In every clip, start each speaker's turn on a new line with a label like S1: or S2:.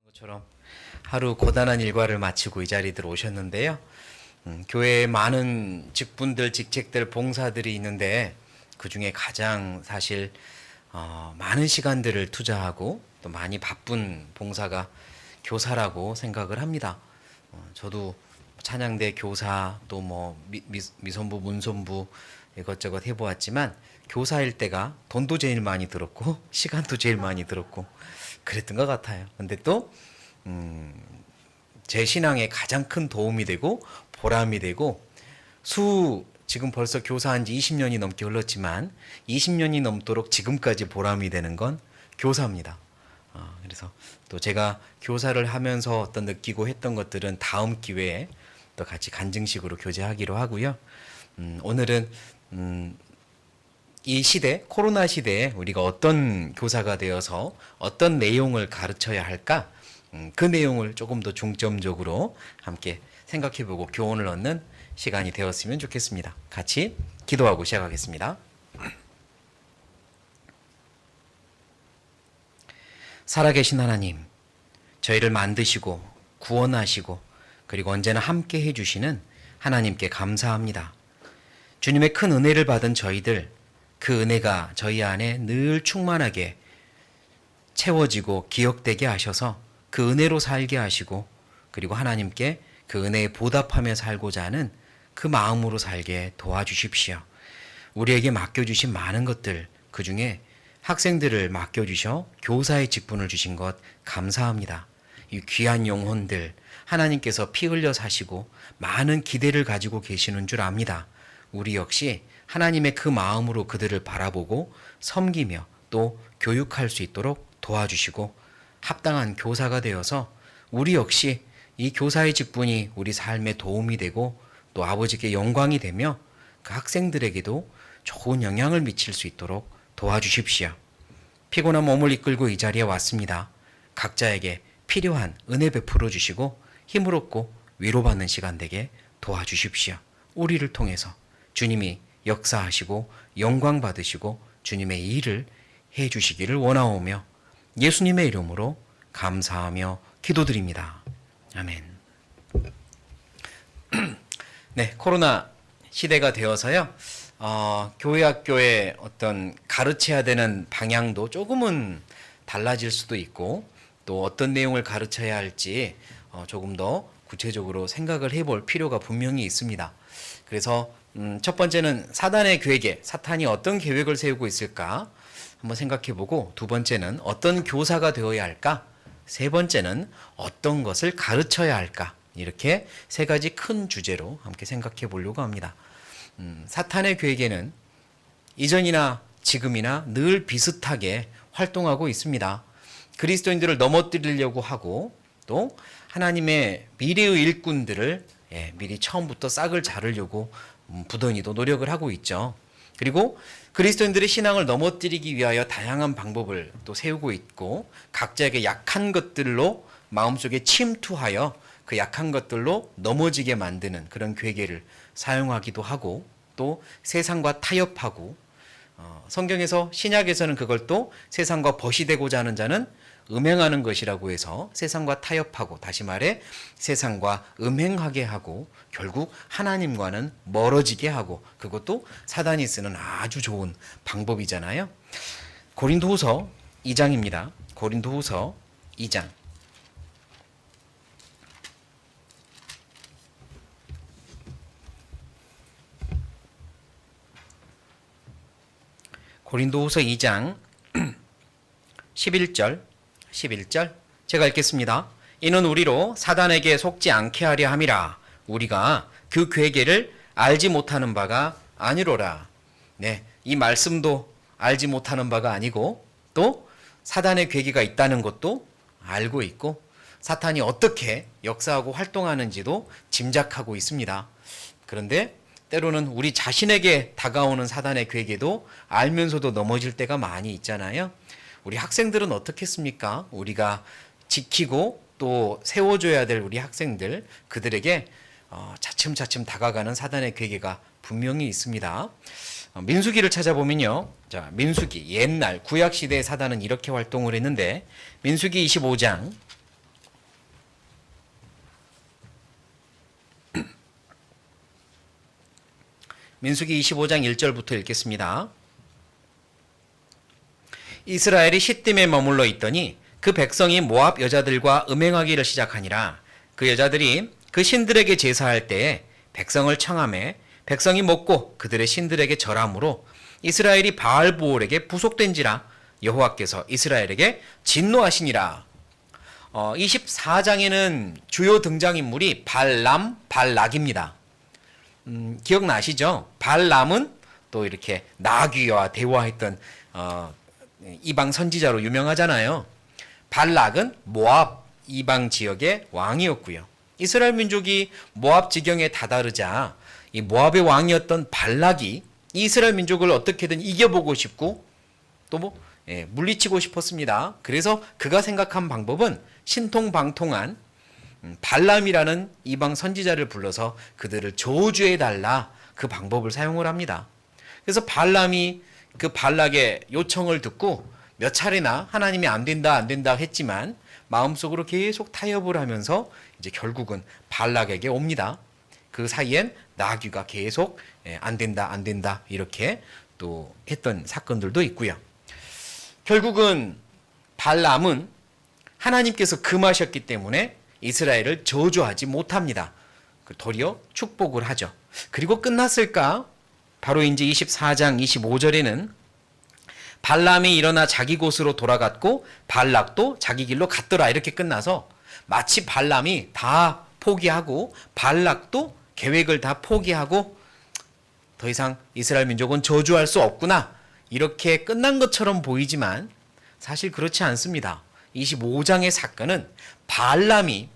S1: 것처럼 하루 고단한 일과를 마치고 이 자리에 들어오셨는데요. 교회에 많은 직분들, 직책들, 봉사들이 있는데 그 중에 가장 사실 많은 시간들을 투자하고 또 많이 바쁜 봉사가 교사라고 생각을 합니다. 저도 찬양대 교사 또 뭐 미선부, 문선부 이것저것 해보았지만 교사일 때가 돈도 제일 많이 들었고 시간도 제일 많이 들었고 그랬던 것 같아요. 근데 또 제 신앙에 가장 큰 도움이 되고 보람이 되고 지금 벌써 교사한 지 20년이 넘게 흘렀지만 20년이 넘도록 지금까지 보람이 되는 건 교사입니다. 그래서 또 제가 교사를 하면서 어떤 느끼고 했던 것들은 다음 기회에 또 같이 간증식으로 교제하기로 하고요. 오늘은 이 시대, 코로나 시대에 우리가 어떤 교사가 되어서 어떤 내용을 가르쳐야 할까? 그 내용을 조금 더 중점적으로 함께 생각해보고 교훈을 얻는 시간이 되었으면 좋겠습니다. 같이 기도하고 시작하겠습니다. 살아계신 하나님, 저희를 만드시고 구원하시고 그리고 언제나 함께 해주시는 하나님께 감사합니다. 주님의 큰 은혜를 받은 저희들, 그 은혜가 저희 안에 늘 충만하게 채워지고 기억되게 하셔서 그 은혜로 살게 하시고 그리고 하나님께 그 은혜에 보답하며 살고자 하는 그 마음으로 살게 도와주십시오. 우리에게 맡겨주신 많은 것들, 그 중에 학생들을 맡겨주셔 교사의 직분을 주신 것 감사합니다. 이 귀한 영혼들, 하나님께서 피 흘려 사시고 많은 기대를 가지고 계시는 줄 압니다. 우리 역시 하나님의 그 마음으로 그들을 바라보고 섬기며 또 교육할 수 있도록 도와주시고 합당한 교사가 되어서 우리 역시 이 교사의 직분이 우리 삶에 도움이 되고 또 아버지께 영광이 되며 그 학생들에게도 좋은 영향을 미칠 수 있도록 도와주십시오. 피곤한 몸을 이끌고 이 자리에 왔습니다. 각자에게 필요한 은혜 베풀어 주시고 힘을 얻고 위로받는 시간 되게 도와주십시오. 우리를 통해서 주님이 역사하시고 영광 받으시고 주님의 일을 해 주시기를 원하오며 예수님의 이름으로 감사하며 기도드립니다. 아멘. 네, 코로나 시대가 되어서요. 교회 학교의 어떤 가르쳐야 되는 방향도 조금은 달라질 수도 있고 또 어떤 내용을 가르쳐야 할지 조금 더 구체적으로 생각을 해볼 필요가 분명히 있습니다. 그래서 첫 번째는 사단의 계획에 사탄이 어떤 계획을 세우고 있을까 한번 생각해보고 두 번째는 어떤 교사가 되어야 할까 세 번째는 어떤 것을 가르쳐야 할까 이렇게 세 가지 큰 주제로 함께 생각해 보려고 합니다. 사탄의 계획에는 이전이나 지금이나 늘 비슷하게 활동하고 있습니다. 그리스도인들을 넘어뜨리려고 하고 또 하나님의 미래의 일꾼들을 미리 처음부터 싹을 자르려고 부단히도 노력을 하고 있죠. 그리고 그리스도인들의 신앙을 넘어뜨리기 위하여 다양한 방법을 또 세우고 있고 각자에게 약한 것들로 마음속에 침투하여 그 약한 것들로 넘어지게 만드는 그런 괴계를 사용하기도 하고 또 세상과 타협하고 성경에서 신약에서는 그걸 또 세상과 벗이 되고자 하는 자는 음행하는 것이라고 해서 세상과 타협하고 다시 말해 세상과 음행하게 하고 결국 하나님과는 멀어지게 하고 그것도 사단이 쓰는 아주 좋은 방법이잖아요. 고린도후서 2장입니다. 고린도후서 2장 고린도후서 2장 11절 제가 읽겠습니다. 이는 우리로 사단에게 속지 않게 하려 함이라. 우리가 그 괴계를 알지 못하는 바가 아니로라. 네, 이 말씀도 알지 못하는 바가 아니고 또 사단의 괴계가 있다는 것도 알고 있고 사탄이 어떻게 역사하고 활동하는지도 짐작하고 있습니다. 그런데 때로는 우리 자신에게 다가오는 사단의 괴계도 알면서도 넘어질 때가 많이 있잖아요. 우리 학생들은 어떻겠습니까? 우리가 지키고 또 세워줘야 될 우리 학생들 그들에게 차츰차츰 다가가는 사단의 괴계가 분명히 있습니다. 민수기를 찾아보면요. 자, 민수기 옛날 구약시대의 사단은 이렇게 활동을 했는데 민수기 25장 민수기 25장 1절부터 읽겠습니다. 이스라엘이 시딤에 머물러 있더니 그 백성이 모압 여자들과 음행하기를 시작하니라. 그 여자들이 그 신들에게 제사할 때에 백성을 청하매 백성이 먹고 그들의 신들에게 절함으로 이스라엘이 바알보올에게 부속된지라. 여호와께서 이스라엘에게 진노하시니라. 24장에는 주요 등장인물이 발람, 발락입니다. 기억나시죠? 발람은 또 이렇게 나귀와 대화했던 이방 선지자로 유명하잖아요. 발락은 모압 이방 지역의 왕이었고요. 이스라엘 민족이 모압 지경에 다다르자 이 모압의 왕이었던 발락이 이스라엘 민족을 어떻게든 이겨보고 싶고 또 물리치고 싶었습니다. 그래서 그가 생각한 방법은 신통방통한 발람이라는 이방 선지자를 불러서 그들을 저주해달라, 그 방법을 사용을 합니다. 그래서 발람이 그 발락의 요청을 듣고 몇 차례나 하나님이 안 된다 했지만 마음속으로 계속 타협을 하면서 이제 결국은 발락에게 옵니다. 그 사이엔 나귀가 계속 안 된다 이렇게 또 했던 사건들도 있고요. 결국은 발람은 하나님께서 금하셨기 때문에 이스라엘을 저주하지 못합니다. 도리어 축복을 하죠. 그리고 끝났을까? 바로 이제 24장 25절에는 발람이 일어나 자기 곳으로 돌아갔고 발락도 자기 길로 갔더라, 이렇게 끝나서 마치 발람이 다 포기하고 발락도 계획을 다 포기하고 더 이상 이스라엘 민족은 저주할 수 없구나, 이렇게 끝난 것처럼 보이지만 사실 그렇지 않습니다. 25장의 사건은 발람이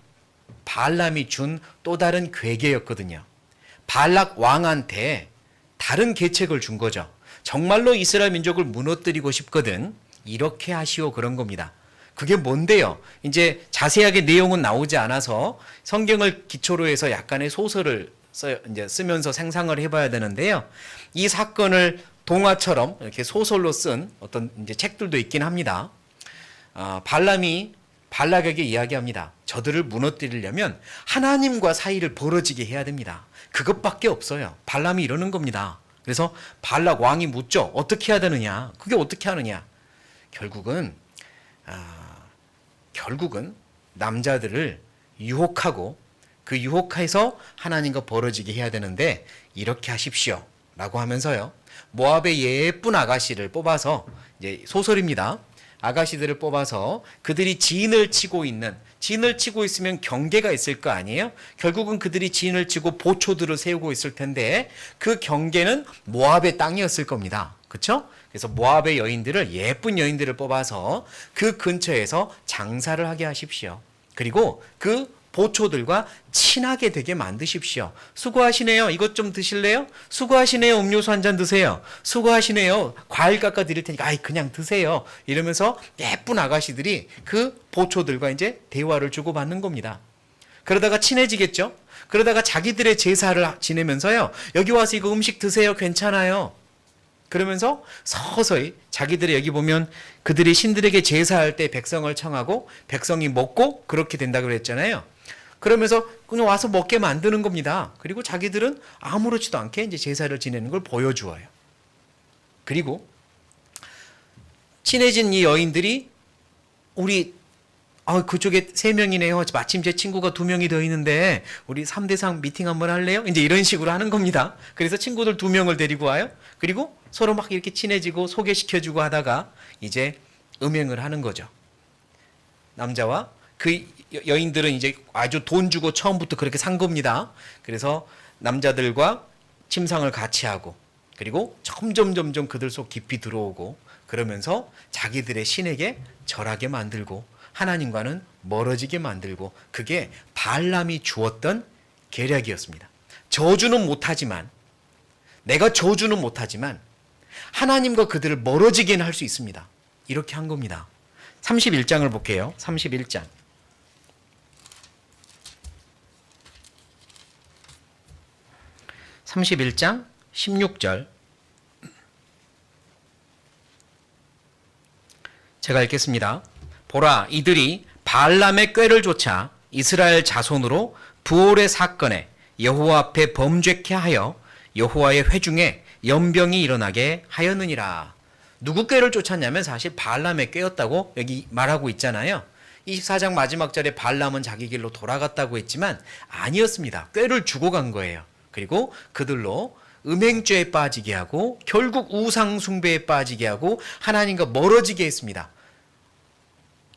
S1: 준 또 다른 괴계였거든요. 발락 왕한테 다른 계책을 준 거죠. 정말로 이스라엘 민족을 무너뜨리고 싶거든, 이렇게 하시오, 그런 겁니다. 그게 뭔데요? 이제 자세하게 내용은 나오지 않아서 성경을 기초로 해서 약간의 소설을 이제 쓰면서 상상을 해봐야 되는데요. 이 사건을 동화처럼 이렇게 소설로 쓴 어떤 이제 책들도 있긴 합니다. 발람이 발락에게 이야기합니다. 저들을 무너뜨리려면 하나님과 사이를 벌어지게 해야 됩니다. 그것밖에 없어요. 발람이 이러는 겁니다. 그래서 발락 왕이 묻죠. 어떻게 해야 되느냐? 그게 어떻게 하느냐? 결국은 남자들을 유혹하고 그 유혹해서 하나님과 벌어지게 해야 되는데 이렇게 하십시오 라고 하면서요, 모압의 예쁜 아가씨를 뽑아서, 이제 소설입니다. 아가씨들을 뽑아서 그들이 진을 치고 있으면 경계가 있을 거 아니에요? 결국은 그들이 진을 치고 보초들을 세우고 있을 텐데 그 경계는 모압의 땅이었을 겁니다. 그렇죠? 그래서 모압의 여인들을, 예쁜 여인들을 뽑아서 그 근처에서 장사를 하게 하십시오. 그리고 그 보초들과 친하게 되게 만드십시오. 수고하시네요. 이것 좀 드실래요? 수고하시네요. 음료수 한 잔 드세요. 수고하시네요. 과일 깎아 드릴 테니까 그냥 드세요. 이러면서 예쁜 아가씨들이 그 보초들과 이제 대화를 주고받는 겁니다. 그러다가 친해지겠죠? 그러다가 자기들의 제사를 지내면서요, 여기 와서 이거 음식 드세요. 괜찮아요. 그러면서 서서히 자기들이, 여기 보면 그들이 신들에게 제사할 때 백성을 청하고 백성이 먹고 그렇게 된다고 그랬잖아요. 그러면서 그냥 와서 먹게 만드는 겁니다. 그리고 자기들은 아무렇지도 않게 이제 제사를 지내는 걸 보여주어요. 그리고 친해진 이 여인들이 우리 그쪽에 3명이네요. 마침 제 친구가 2명이 더 있는데 우리 3대상 미팅 한번 할래요? 이제 이런 식으로 하는 겁니다. 그래서 친구들 2명을 데리고 와요. 그리고 서로 막 이렇게 친해지고 소개시켜주고 하다가 이제 음행을 하는 거죠. 남자와 그 여인들은 이제 아주 돈 주고 처음부터 그렇게 산 겁니다. 그래서 남자들과 침상을 같이 하고, 그리고 점점 그들 속 깊이 들어오고, 그러면서 자기들의 신에게 절하게 만들고 하나님과는 멀어지게 만들고, 그게 발람이 주었던 계략이었습니다. 내가 저주는 못하지만 하나님과 그들을 멀어지게는 할 수 있습니다. 이렇게 한 겁니다. 31장을 볼게요. 31장. 31장 16절. 제가 읽겠습니다. 보라, 이들이 발람의 꾀를 좇아 이스라엘 자손으로 부올의 사건에 여호와 앞에 범죄케 하여 여호와의 회중에 연병이 일어나게 하였느니라. 누구 꾀를 쫓았냐면 사실 발람의 꾀였다고 여기 말하고 있잖아요. 24장 마지막 절에 발람은 자기 길로 돌아갔다고 했지만 아니었습니다. 꾀를 주고 간 거예요. 그리고 그들로 음행죄에 빠지게 하고 결국 우상 숭배에 빠지게 하고 하나님과 멀어지게 했습니다.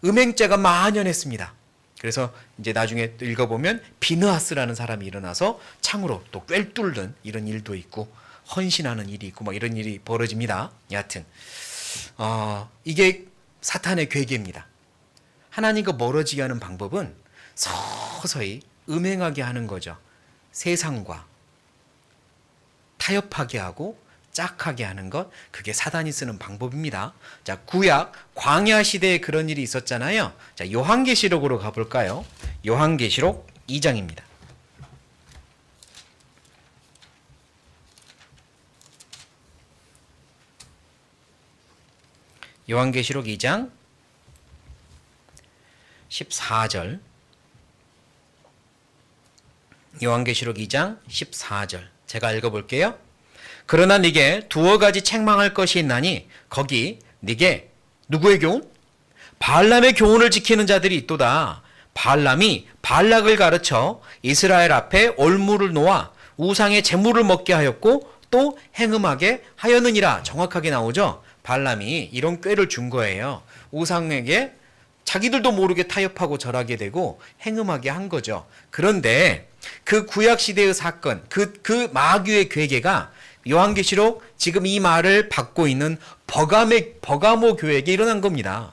S1: 음행죄가 만연했습니다. 그래서 이제 나중에 읽어보면 비느하스라는 사람이 일어나서 창으로 또 꿰뚫는 이런 일도 있고 헌신하는 일이 있고 막 이런 일이 벌어집니다. 여하튼 이게 사탄의 괴계입니다. 하나님과 멀어지게 하는 방법은 서서히 음행하게 하는 거죠. 세상과 타협하게 하고 짝하게 하는 것, 그게 사단이 쓰는 방법입니다. 자, 구약 광야 시대에 그런 일이 있었잖아요. 자, 요한계시록으로 가볼까요? 요한계시록 2장입니다. 요한계시록 2장 14절. 요한계시록 2장 14절. 제가 읽어볼게요. 그러나 네게 두어 가지 책망할 것이 있나니 거기 네게 누구의 교훈? 발람의 교훈을 지키는 자들이 있도다. 발람이 발락을 가르쳐 이스라엘 앞에 올무를 놓아 우상의 제물을 먹게 하였고 또 행음하게 하였느니라. 정확하게 나오죠. 발람이 이런 꾀를 준 거예요. 우상에게 자기들도 모르게 타협하고 절하게 되고 행음하게 한 거죠. 그런데 그 구약시대의 사건, 그 마귀의 괴계가 요한계시록 지금 이 말을 받고 있는 버가모 교회에게 일어난 겁니다.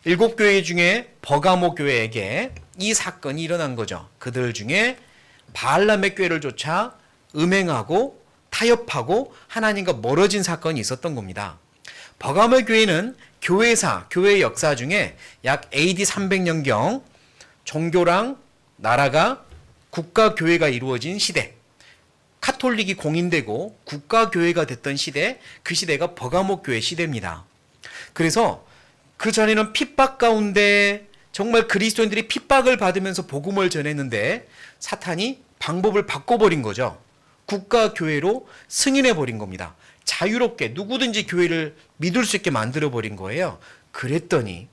S1: 7교회 중에 버가모 교회에게 이 사건이 일어난 거죠. 그들 중에 발람의 꾀를 쫓아 음행하고 타협하고 하나님과 멀어진 사건이 있었던 겁니다. 버가모 교회는 교회의 역사 중에 약 AD 300년경 종교랑 나라가 국가교회가 이루어진 시대, 카톨릭이 공인되고 국가교회가 됐던 시대, 그 시대가 버가모 교회 시대입니다. 그래서 그 전에는 핍박 가운데 정말 그리스도인들이 핍박을 받으면서 복음을 전했는데 사탄이 방법을 바꿔버린 거죠. 국가교회로 승인해버린 겁니다. 자유롭게 누구든지 교회를 믿을 수 있게 만들어버린 거예요. 그랬더니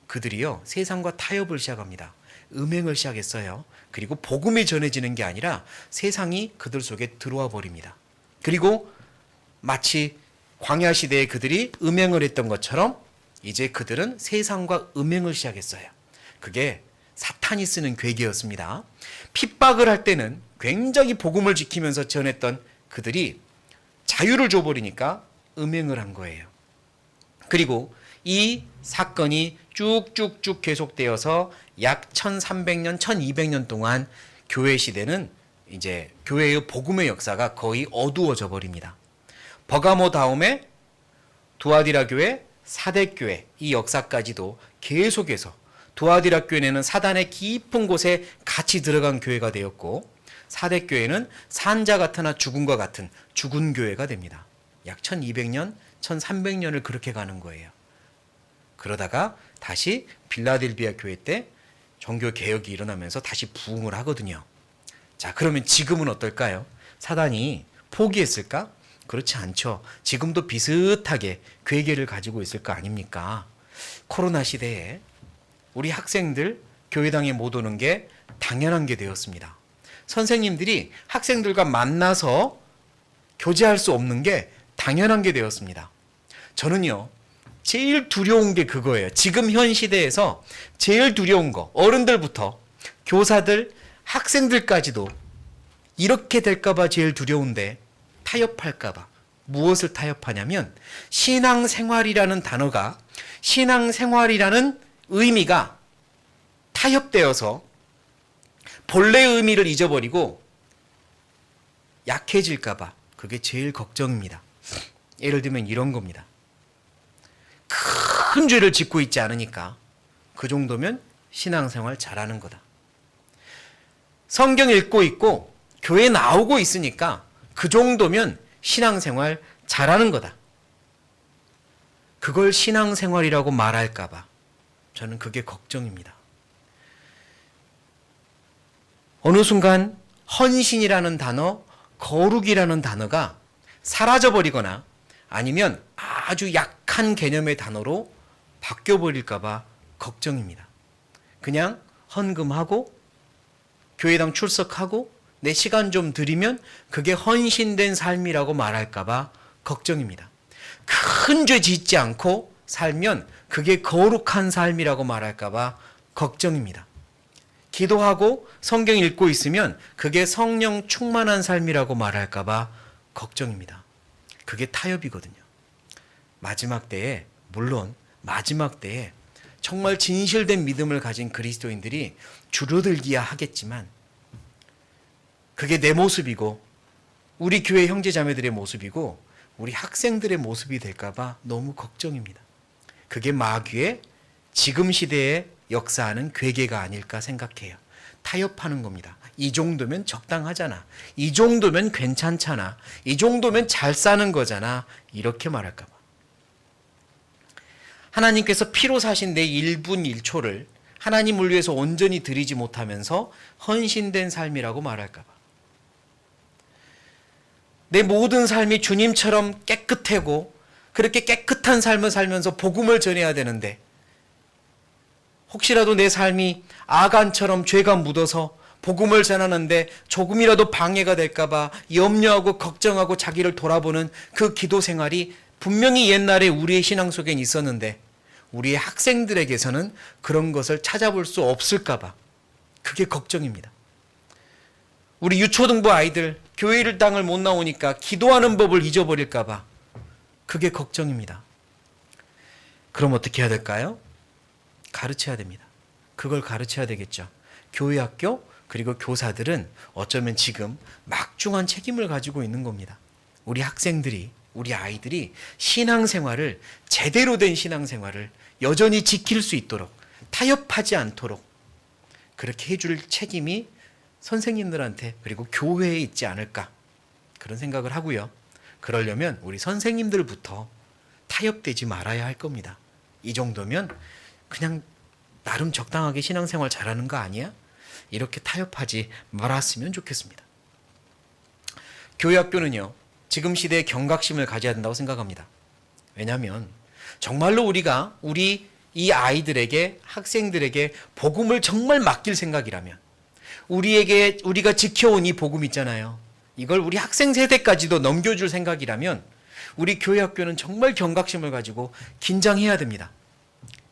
S1: 그들이요, 세상과 타협을 시작합니다. 음행을 시작했어요. 그리고 복음이 전해지는 게 아니라 세상이 그들 속에 들어와 버립니다. 그리고 마치 광야 시대에 그들이 음행을 했던 것처럼 이제 그들은 세상과 음행을 시작했어요. 그게 사탄이 쓰는 괴계였습니다. 핍박을 할 때는 굉장히 복음을 지키면서 전했던 그들이 자유를 줘버리니까 음행을 한 거예요. 그리고 이 사건이 쭉쭉쭉 계속되어서 약 1300년, 1200년 동안 교회 시대는 이제 교회의 복음의 역사가 거의 어두워져 버립니다. 버가모 다음에 두아디라 교회, 사대 교회 이 역사까지도 계속해서 두아디라 교회는 사단의 깊은 곳에 같이 들어간 교회가 되었고 사대 교회는 산자 같으나 죽음과 같은 죽은 교회가 됩니다. 약 1200년, 1300년을 그렇게 가는 거예요. 그러다가 다시 빌라델비아 교회 때 종교 개혁이 일어나면서 다시 부흥을 하거든요. 자, 그러면 지금은 어떨까요? 사단이 포기했을까? 그렇지 않죠. 지금도 비슷하게 괴계를 가지고 있을 거 아닙니까? 코로나 시대에 우리 학생들 교회당에 못 오는 게 당연한 게 되었습니다. 선생님들이 학생들과 만나서 교제할 수 없는 게 당연한 게 되었습니다. 저는요, 제일 두려운 게 그거예요. 지금 현 시대에서 제일 두려운 거, 어른들부터 교사들, 학생들까지도 이렇게 될까봐 제일 두려운데 타협할까봐. 무엇을 타협하냐면 신앙생활이라는 단어가, 신앙생활이라는 의미가 타협되어서 본래의 의미를 잊어버리고 약해질까봐. 그게 제일 걱정입니다. 예를 들면 이런 겁니다. 큰 죄를 짓고 있지 않으니까 그 정도면 신앙생활 잘하는 거다. 성경 읽고 있고 교회 나오고 있으니까 그 정도면 신앙생활 잘하는 거다. 그걸 신앙생활이라고 말할까 봐 저는 그게 걱정입니다. 어느 순간 헌신이라는 단어, 거룩이라는 단어가 사라져버리거나 아니면 아주 약한 개념의 단어로 바뀌어버릴까봐 걱정입니다. 그냥 헌금하고 교회당 출석하고 내 시간 좀 드리면 그게 헌신된 삶이라고 말할까봐 걱정입니다. 큰 죄 짓지 않고 살면 그게 거룩한 삶이라고 말할까봐 걱정입니다. 기도하고 성경 읽고 있으면 그게 성령 충만한 삶이라고 말할까봐 걱정입니다. 그게 타협이거든요. 마지막 때에, 물론 마지막 때에 정말 진실된 믿음을 가진 그리스도인들이 줄어들기야 하겠지만 그게 내 모습이고 우리 교회 형제자매들의 모습이고 우리 학생들의 모습이 될까봐 너무 걱정입니다. 그게 마귀의 지금 시대에 역사하는 괴계가 아닐까 생각해요. 타협하는 겁니다. 이 정도면 적당하잖아. 이 정도면 괜찮잖아. 이 정도면 잘 사는 거잖아. 이렇게 말할까 봐. 하나님께서 피로 사신 내 1분 1초를 하나님을 위해서 온전히 드리지 못하면서 헌신된 삶이라고 말할까 봐. 내 모든 삶이 주님처럼 깨끗하고 그렇게 깨끗한 삶을 살면서 복음을 전해야 되는데 혹시라도 내 삶이 아간처럼 죄가 묻어서 복음을 전하는데 조금이라도 방해가 될까 봐 염려하고 걱정하고 자기를 돌아보는 그 기도 생활이 분명히 옛날에 우리의 신앙 속엔 있었는데 우리의 학생들에게서는 그런 것을 찾아볼 수 없을까 봐 그게 걱정입니다. 우리 유초등부 아이들 교회 당을 못 나오니까 기도하는 법을 잊어버릴까 봐 그게 걱정입니다. 그럼 어떻게 해야 될까요? 가르쳐야 됩니다. 그걸 가르쳐야 되겠죠. 교회 학교 그리고 교사들은 어쩌면 지금 막중한 책임을 가지고 있는 겁니다. 우리 학생들이, 우리 아이들이 신앙생활을, 제대로 된 신앙생활을 여전히 지킬 수 있도록, 타협하지 않도록 그렇게 해줄 책임이 선생님들한테 그리고 교회에 있지 않을까 그런 생각을 하고요. 그러려면 우리 선생님들부터 타협되지 말아야 할 겁니다. 이 정도면 그냥 나름 적당하게 신앙생활 잘하는 거 아니야? 이렇게 타협하지 말았으면 좋겠습니다. 교회학교는요, 지금 시대에 경각심을 가져야 된다고 생각합니다. 왜냐하면 정말로 우리가 우리 이 아이들에게, 학생들에게 복음을 정말 맡길 생각이라면 우리가 지켜온 이 복음 있잖아요. 이걸 우리 학생 세대까지도 넘겨줄 생각이라면 우리 교회학교는 정말 경각심을 가지고 긴장해야 됩니다.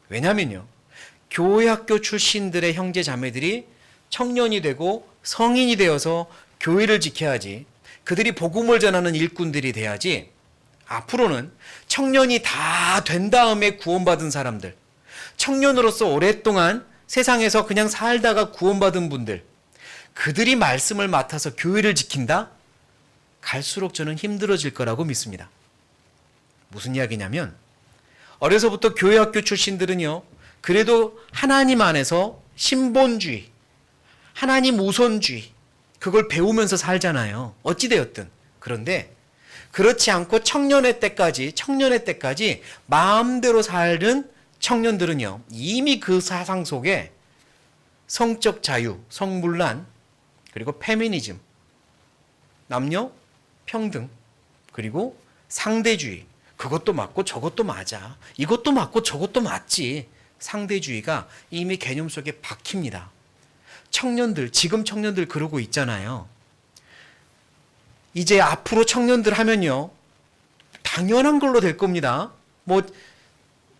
S1: 왜냐면요, 교회학교 출신들의 형제 자매들이 청년이 되고 성인이 되어서 교회를 지켜야지, 그들이 복음을 전하는 일꾼들이 돼야지, 앞으로는 청년이 다 된 다음에 구원받은 사람들, 청년으로서 오랫동안 세상에서 그냥 살다가 구원받은 분들, 그들이 말씀을 맡아서 교회를 지킨다? 갈수록 저는 힘들어질 거라고 믿습니다. 무슨 이야기냐면 어려서부터 교회학교 출신들은요, 그래도 하나님 안에서 신본주의, 하나님 우선주의, 그걸 배우면서 살잖아요. 어찌되었든. 그런데 그렇지 않고 청년의 때까지 마음대로 살던 청년들은요, 이미 그 사상 속에 성적 자유, 성문란, 그리고 페미니즘, 남녀 평등, 그리고 상대주의, 그것도 맞고 저것도 맞아, 이것도 맞고 저것도 맞지, 상대주의가 이미 개념 속에 박힙니다. 청년들, 지금 청년들 그러고 있잖아요. 이제 앞으로 청년들 하면요, 당연한 걸로 될 겁니다.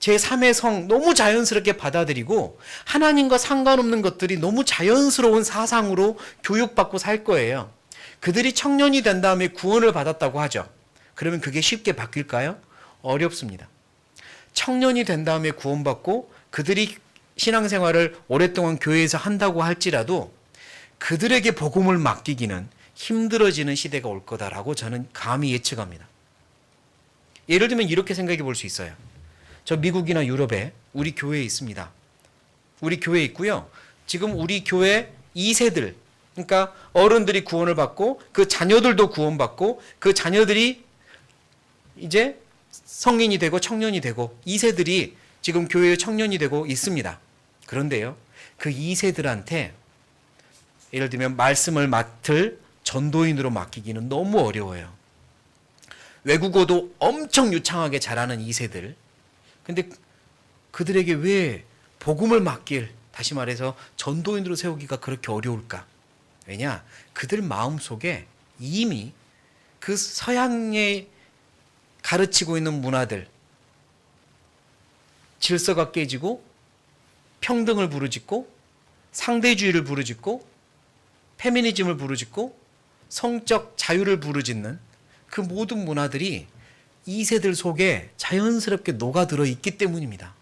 S1: 제3의 성 너무 자연스럽게 받아들이고 하나님과 상관없는 것들이 너무 자연스러운 사상으로 교육받고 살 거예요. 그들이 청년이 된 다음에 구원을 받았다고 하죠. 그러면 그게 쉽게 바뀔까요? 어렵습니다. 청년이 된 다음에 구원받고 그들이 신앙생활을 오랫동안 교회에서 한다고 할지라도 그들에게 복음을 맡기기는 힘들어지는 시대가 올 거다라고 저는 감히 예측합니다. 예를 들면 이렇게 생각해 볼 수 있어요. 저 미국이나 유럽에 우리 교회에 있습니다. 우리 교회에 있고요. 지금 우리 교회 2세들, 그러니까 어른들이 구원을 받고 그 자녀들도 구원받고 그 자녀들이 이제 성인이 되고 청년이 되고 2세들이 지금 교회의 청년이 되고 있습니다. 그런데요, 그 2세들한테 예를 들면 말씀을 맡을 전도인으로 맡기기는 너무 어려워요. 외국어도 엄청 유창하게 잘하는 2세들. 근데 그들에게 왜 복음을 맡길, 다시 말해서 전도인으로 세우기가 그렇게 어려울까? 왜냐? 그들 마음속에 이미 그 서양에 가르치고 있는 문화들, 질서가 깨지고 평등을 부르짖고 상대주의를 부르짖고 페미니즘을 부르짖고 성적 자유를 부르짖는 그 모든 문화들이 2세들 속에 자연스럽게 녹아들어 있기 때문입니다.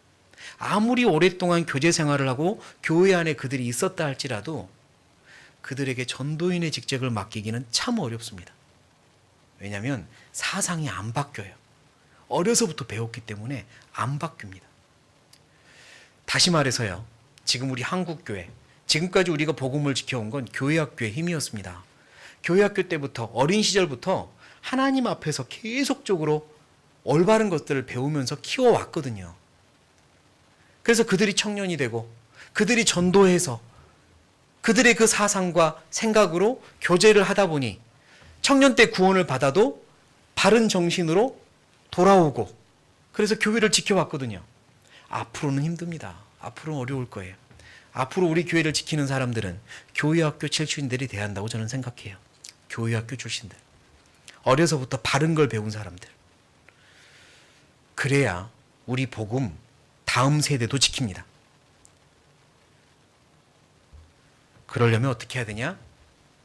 S1: 아무리 오랫동안 교제 생활을 하고 교회 안에 그들이 있었다 할지라도 그들에게 전도인의 직책을 맡기기는 참 어렵습니다. 왜냐하면 사상이 안 바뀌어요. 어려서부터 배웠기 때문에 안 바뀝니다. 다시 말해서요, 지금 우리 한국교회, 지금까지 우리가 복음을 지켜온 건 교회학교의 힘이었습니다. 교회학교 때부터, 어린 시절부터 하나님 앞에서 계속적으로 올바른 것들을 배우면서 키워왔거든요. 그래서 그들이 청년이 되고 그들이 전도해서 그들의 그 사상과 생각으로 교제를 하다 보니 청년 때 구원을 받아도 바른 정신으로 돌아오고, 그래서 교회를 지켜왔거든요. 앞으로는 힘듭니다. 앞으로는 어려울 거예요. 앞으로 우리 교회를 지키는 사람들은 교회학교 출신들이 돼야 한다고 저는 생각해요. 교회학교 출신들. 어려서부터 바른 걸 배운 사람들. 그래야 우리 복음 다음 세대도 지킵니다. 그러려면 어떻게 해야 되냐?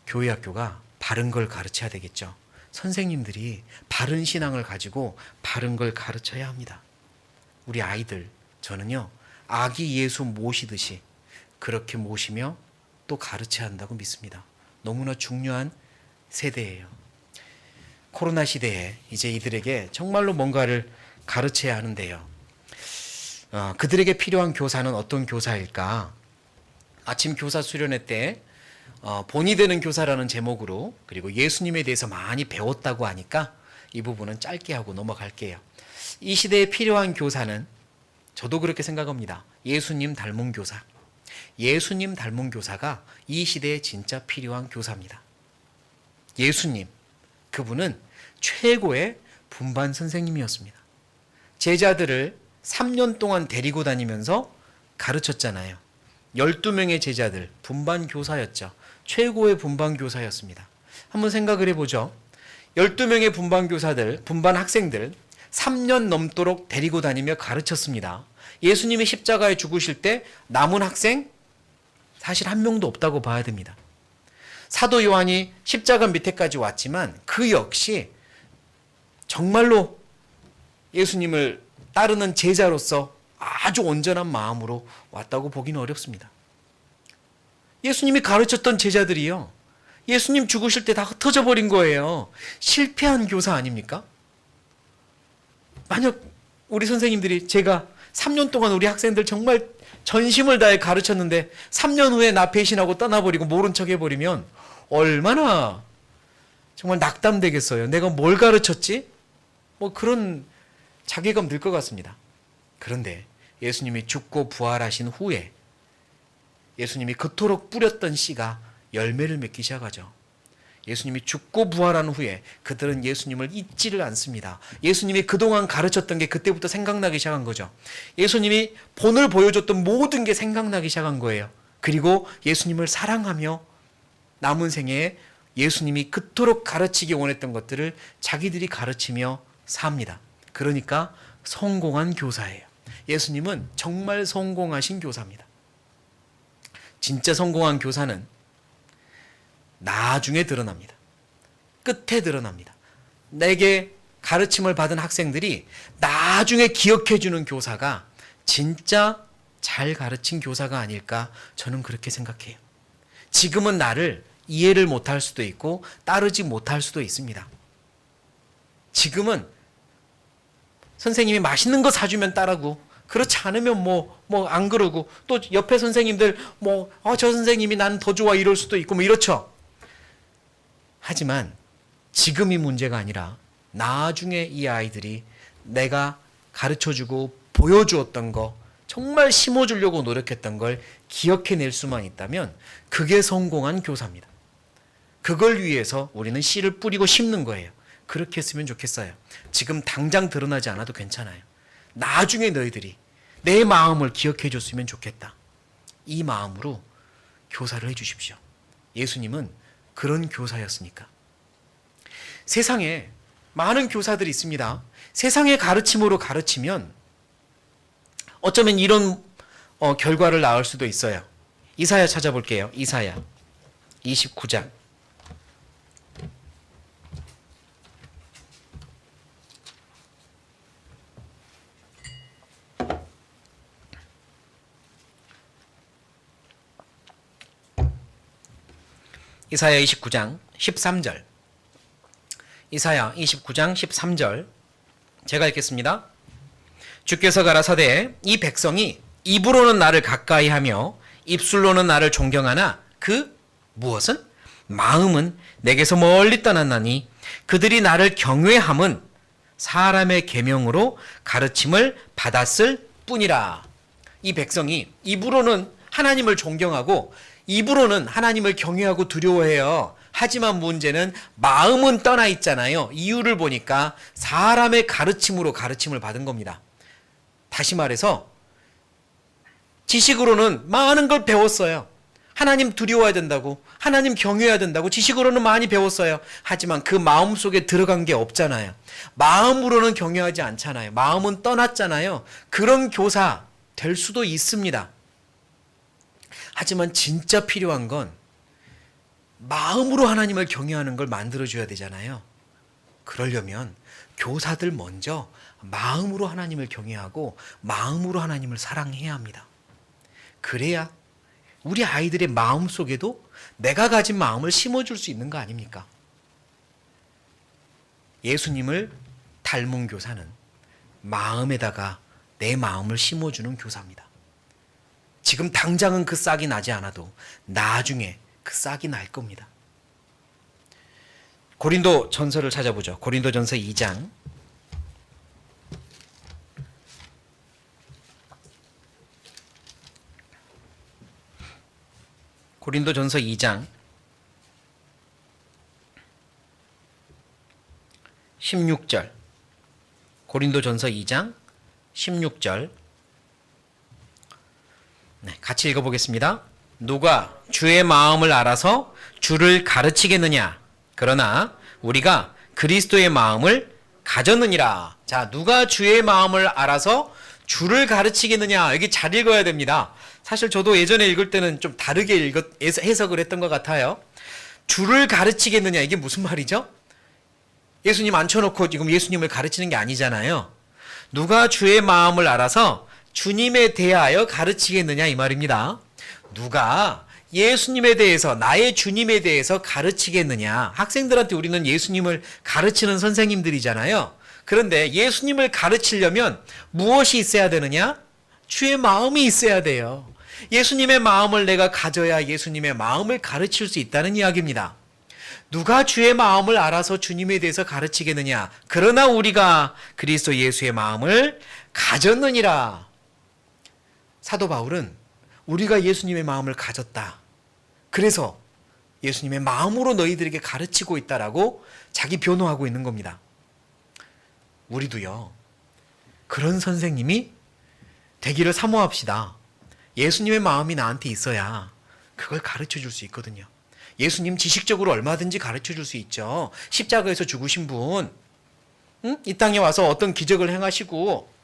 S1: 교회학교가 바른 걸 가르쳐야 되겠죠. 선생님들이 바른 신앙을 가지고 바른 걸 가르쳐야 합니다. 우리 아이들, 저는요, 아기 예수 모시듯이 그렇게 모시며 또 가르쳐야 한다고 믿습니다. 너무나 중요한 세대예요. 코로나 시대에 이제 이들에게 정말로 뭔가를 가르쳐야 하는데요. 그들에게 필요한 교사는 어떤 교사일까? 아침 교사 수련회 때 본이 되는 교사라는 제목으로, 그리고 예수님에 대해서 많이 배웠다고 하니까 이 부분은 짧게 하고 넘어갈게요. 이 시대에 필요한 교사는, 저도 그렇게 생각합니다, 예수님 닮은 교사. 예수님 닮은 교사가 이 시대에 진짜 필요한 교사입니다. 예수님, 그분은 최고의 분반 선생님이었습니다. 제자들을 3년 동안 데리고 다니면서 가르쳤잖아요. 12명의 제자들, 분반 교사였죠. 최고의 분반 교사였습니다. 한번 생각을 해보죠. 12명의 분반 교사들, 분반 학생들 3년 넘도록 데리고 다니며 가르쳤습니다. 예수님이 십자가에 죽으실 때 남은 학생 사실 한 명도 없다고 봐야 됩니다. 사도 요한이 십자가 밑에까지 왔지만 그 역시 정말로 예수님을 따르는 제자로서 아주 온전한 마음으로 왔다고 보기는 어렵습니다. 예수님이 가르쳤던 제자들이요, 예수님 죽으실 때 다 흩어져 버린 거예요. 실패한 교사 아닙니까? 만약 우리 선생님들이, 제가 3년 동안 우리 학생들 정말 전심을 다해 가르쳤는데 3년 후에 나 배신하고 떠나버리고 모른 척 해버리면 얼마나 정말 낙담되겠어요. 내가 뭘 가르쳤지? 뭐 그런 자괴감 들 것 같습니다. 그런데 예수님이 죽고 부활하신 후에 예수님이 그토록 뿌렸던 씨가 열매를 맺기 시작하죠. 예수님이 죽고 부활한 후에 그들은 예수님을 잊지를 않습니다. 예수님이 그동안 가르쳤던 게 그때부터 생각나기 시작한 거죠. 예수님이 본을 보여줬던 모든 게 생각나기 시작한 거예요. 그리고 예수님을 사랑하며 남은 생에 예수님이 그토록 가르치기 원했던 것들을 자기들이 가르치며 삽니다. 그러니까 성공한 교사예요. 예수님은 정말 성공하신 교사입니다. 진짜 성공한 교사는 나중에 드러납니다. 끝에 드러납니다. 내게 가르침을 받은 학생들이 나중에 기억해주는 교사가 진짜 잘 가르친 교사가 아닐까, 저는 그렇게 생각해요. 지금은 나를 이해를 못할 수도 있고 따르지 못할 수도 있습니다. 지금은 선생님이 맛있는 거 사주면 따르고, 그렇지 않으면 안 그러고, 또 옆에 선생님들 저 선생님이 난 더 좋아 이럴 수도 있고 이렇죠. 하지만 지금이 문제가 아니라 나중에 이 아이들이 내가 가르쳐주고 보여주었던 거, 정말 심어주려고 노력했던 걸 기억해낼 수만 있다면 그게 성공한 교사입니다. 그걸 위해서 우리는 씨를 뿌리고 심는 거예요. 그렇게 했으면 좋겠어요. 지금 당장 드러나지 않아도 괜찮아요. 나중에 너희들이 내 마음을 기억해 줬으면 좋겠다. 이 마음으로 교사를 해 주십시오. 예수님은 그런 교사였으니까. 세상에 많은 교사들이 있습니다. 세상의 가르침으로 가르치면 어쩌면 이런 결과를 낳을 수도 있어요. 이사야 찾아볼게요. 이사야 29장. 이사야 29장 13절. 이사야 29장 13절. 제가 읽겠습니다. 주께서 가라사대 이 백성이 입으로는 나를 가까이하며 입술로는 나를 존경하나 그 무엇은? 마음은 내게서 멀리 떠났나니 그들이 나를 경외함은 사람의 계명으로 가르침을 받았을 뿐이라. 이 백성이 입으로는 하나님을 존경하고 입으로는 하나님을 경외하고 두려워해요. 하지만 문제는 마음은 떠나 있잖아요. 이유를 보니까 사람의 가르침으로 가르침을 받은 겁니다. 다시 말해서 지식으로는 많은 걸 배웠어요. 하나님 두려워해야 된다고, 하나님 경외해야 된다고 지식으로는 많이 배웠어요. 하지만 그 마음 속에 들어간 게 없잖아요. 마음으로는 경외하지 않잖아요. 마음은 떠났잖아요. 그런 교사 될 수도 있습니다. 하지만 진짜 필요한 건 마음으로 하나님을 경외하는 걸 만들어줘야 되잖아요. 그러려면 교사들 먼저 마음으로 하나님을 경외하고 마음으로 하나님을 사랑해야 합니다. 그래야 우리 아이들의 마음 속에도 내가 가진 마음을 심어줄 수 있는 거 아닙니까? 예수님을 닮은 교사는 마음에다가 내 마음을 심어주는 교사입니다. 지금 당장은 그 싹이 나지 않아도 나중에 그 싹이 날 겁니다. 고린도 전서를 찾아보죠. 고린도 전서 2장. 고린도 전서 2장 16절. 고린도 전서 2장 16절. 네, 같이 읽어보겠습니다. 누가 주의 마음을 알아서 주를 가르치겠느냐? 그러나 우리가 그리스도의 마음을 가졌느니라. 자, 누가 주의 마음을 알아서 주를 가르치겠느냐? 여기 잘 읽어야 됩니다. 사실 저도 예전에 읽을 때는 좀 다르게 해석을 했던 것 같아요. 주를 가르치겠느냐? 이게 무슨 말이죠? 예수님 앉혀놓고 지금 예수님을 가르치는 게 아니잖아요. 누가 주의 마음을 알아서 주님에 대하여 가르치겠느냐 이 말입니다. 누가 예수님에 대해서, 나의 주님에 대해서 가르치겠느냐. 학생들한테 우리는 예수님을 가르치는 선생님들이잖아요. 그런데 예수님을 가르치려면 무엇이 있어야 되느냐? 주의 마음이 있어야 돼요. 예수님의 마음을 내가 가져야 예수님의 마음을 가르칠 수 있다는 이야기입니다. 누가 주의 마음을 알아서 주님에 대해서 가르치겠느냐? 그러나 우리가 그리스도 예수의 마음을 가졌느니라. 사도 바울은 우리가 예수님의 마음을 가졌다. 그래서 예수님의 마음으로 너희들에게 가르치고 있다라고 자기 변호하고 있는 겁니다. 우리도요, 그런 선생님이 되기를 사모합시다. 예수님의 마음이 나한테 있어야 그걸 가르쳐 줄 수 있거든요. 예수님 지식적으로 얼마든지 가르쳐 줄 수 있죠. 십자가에서 죽으신 분, 이 땅에 와서 어떤 기적을 행하시고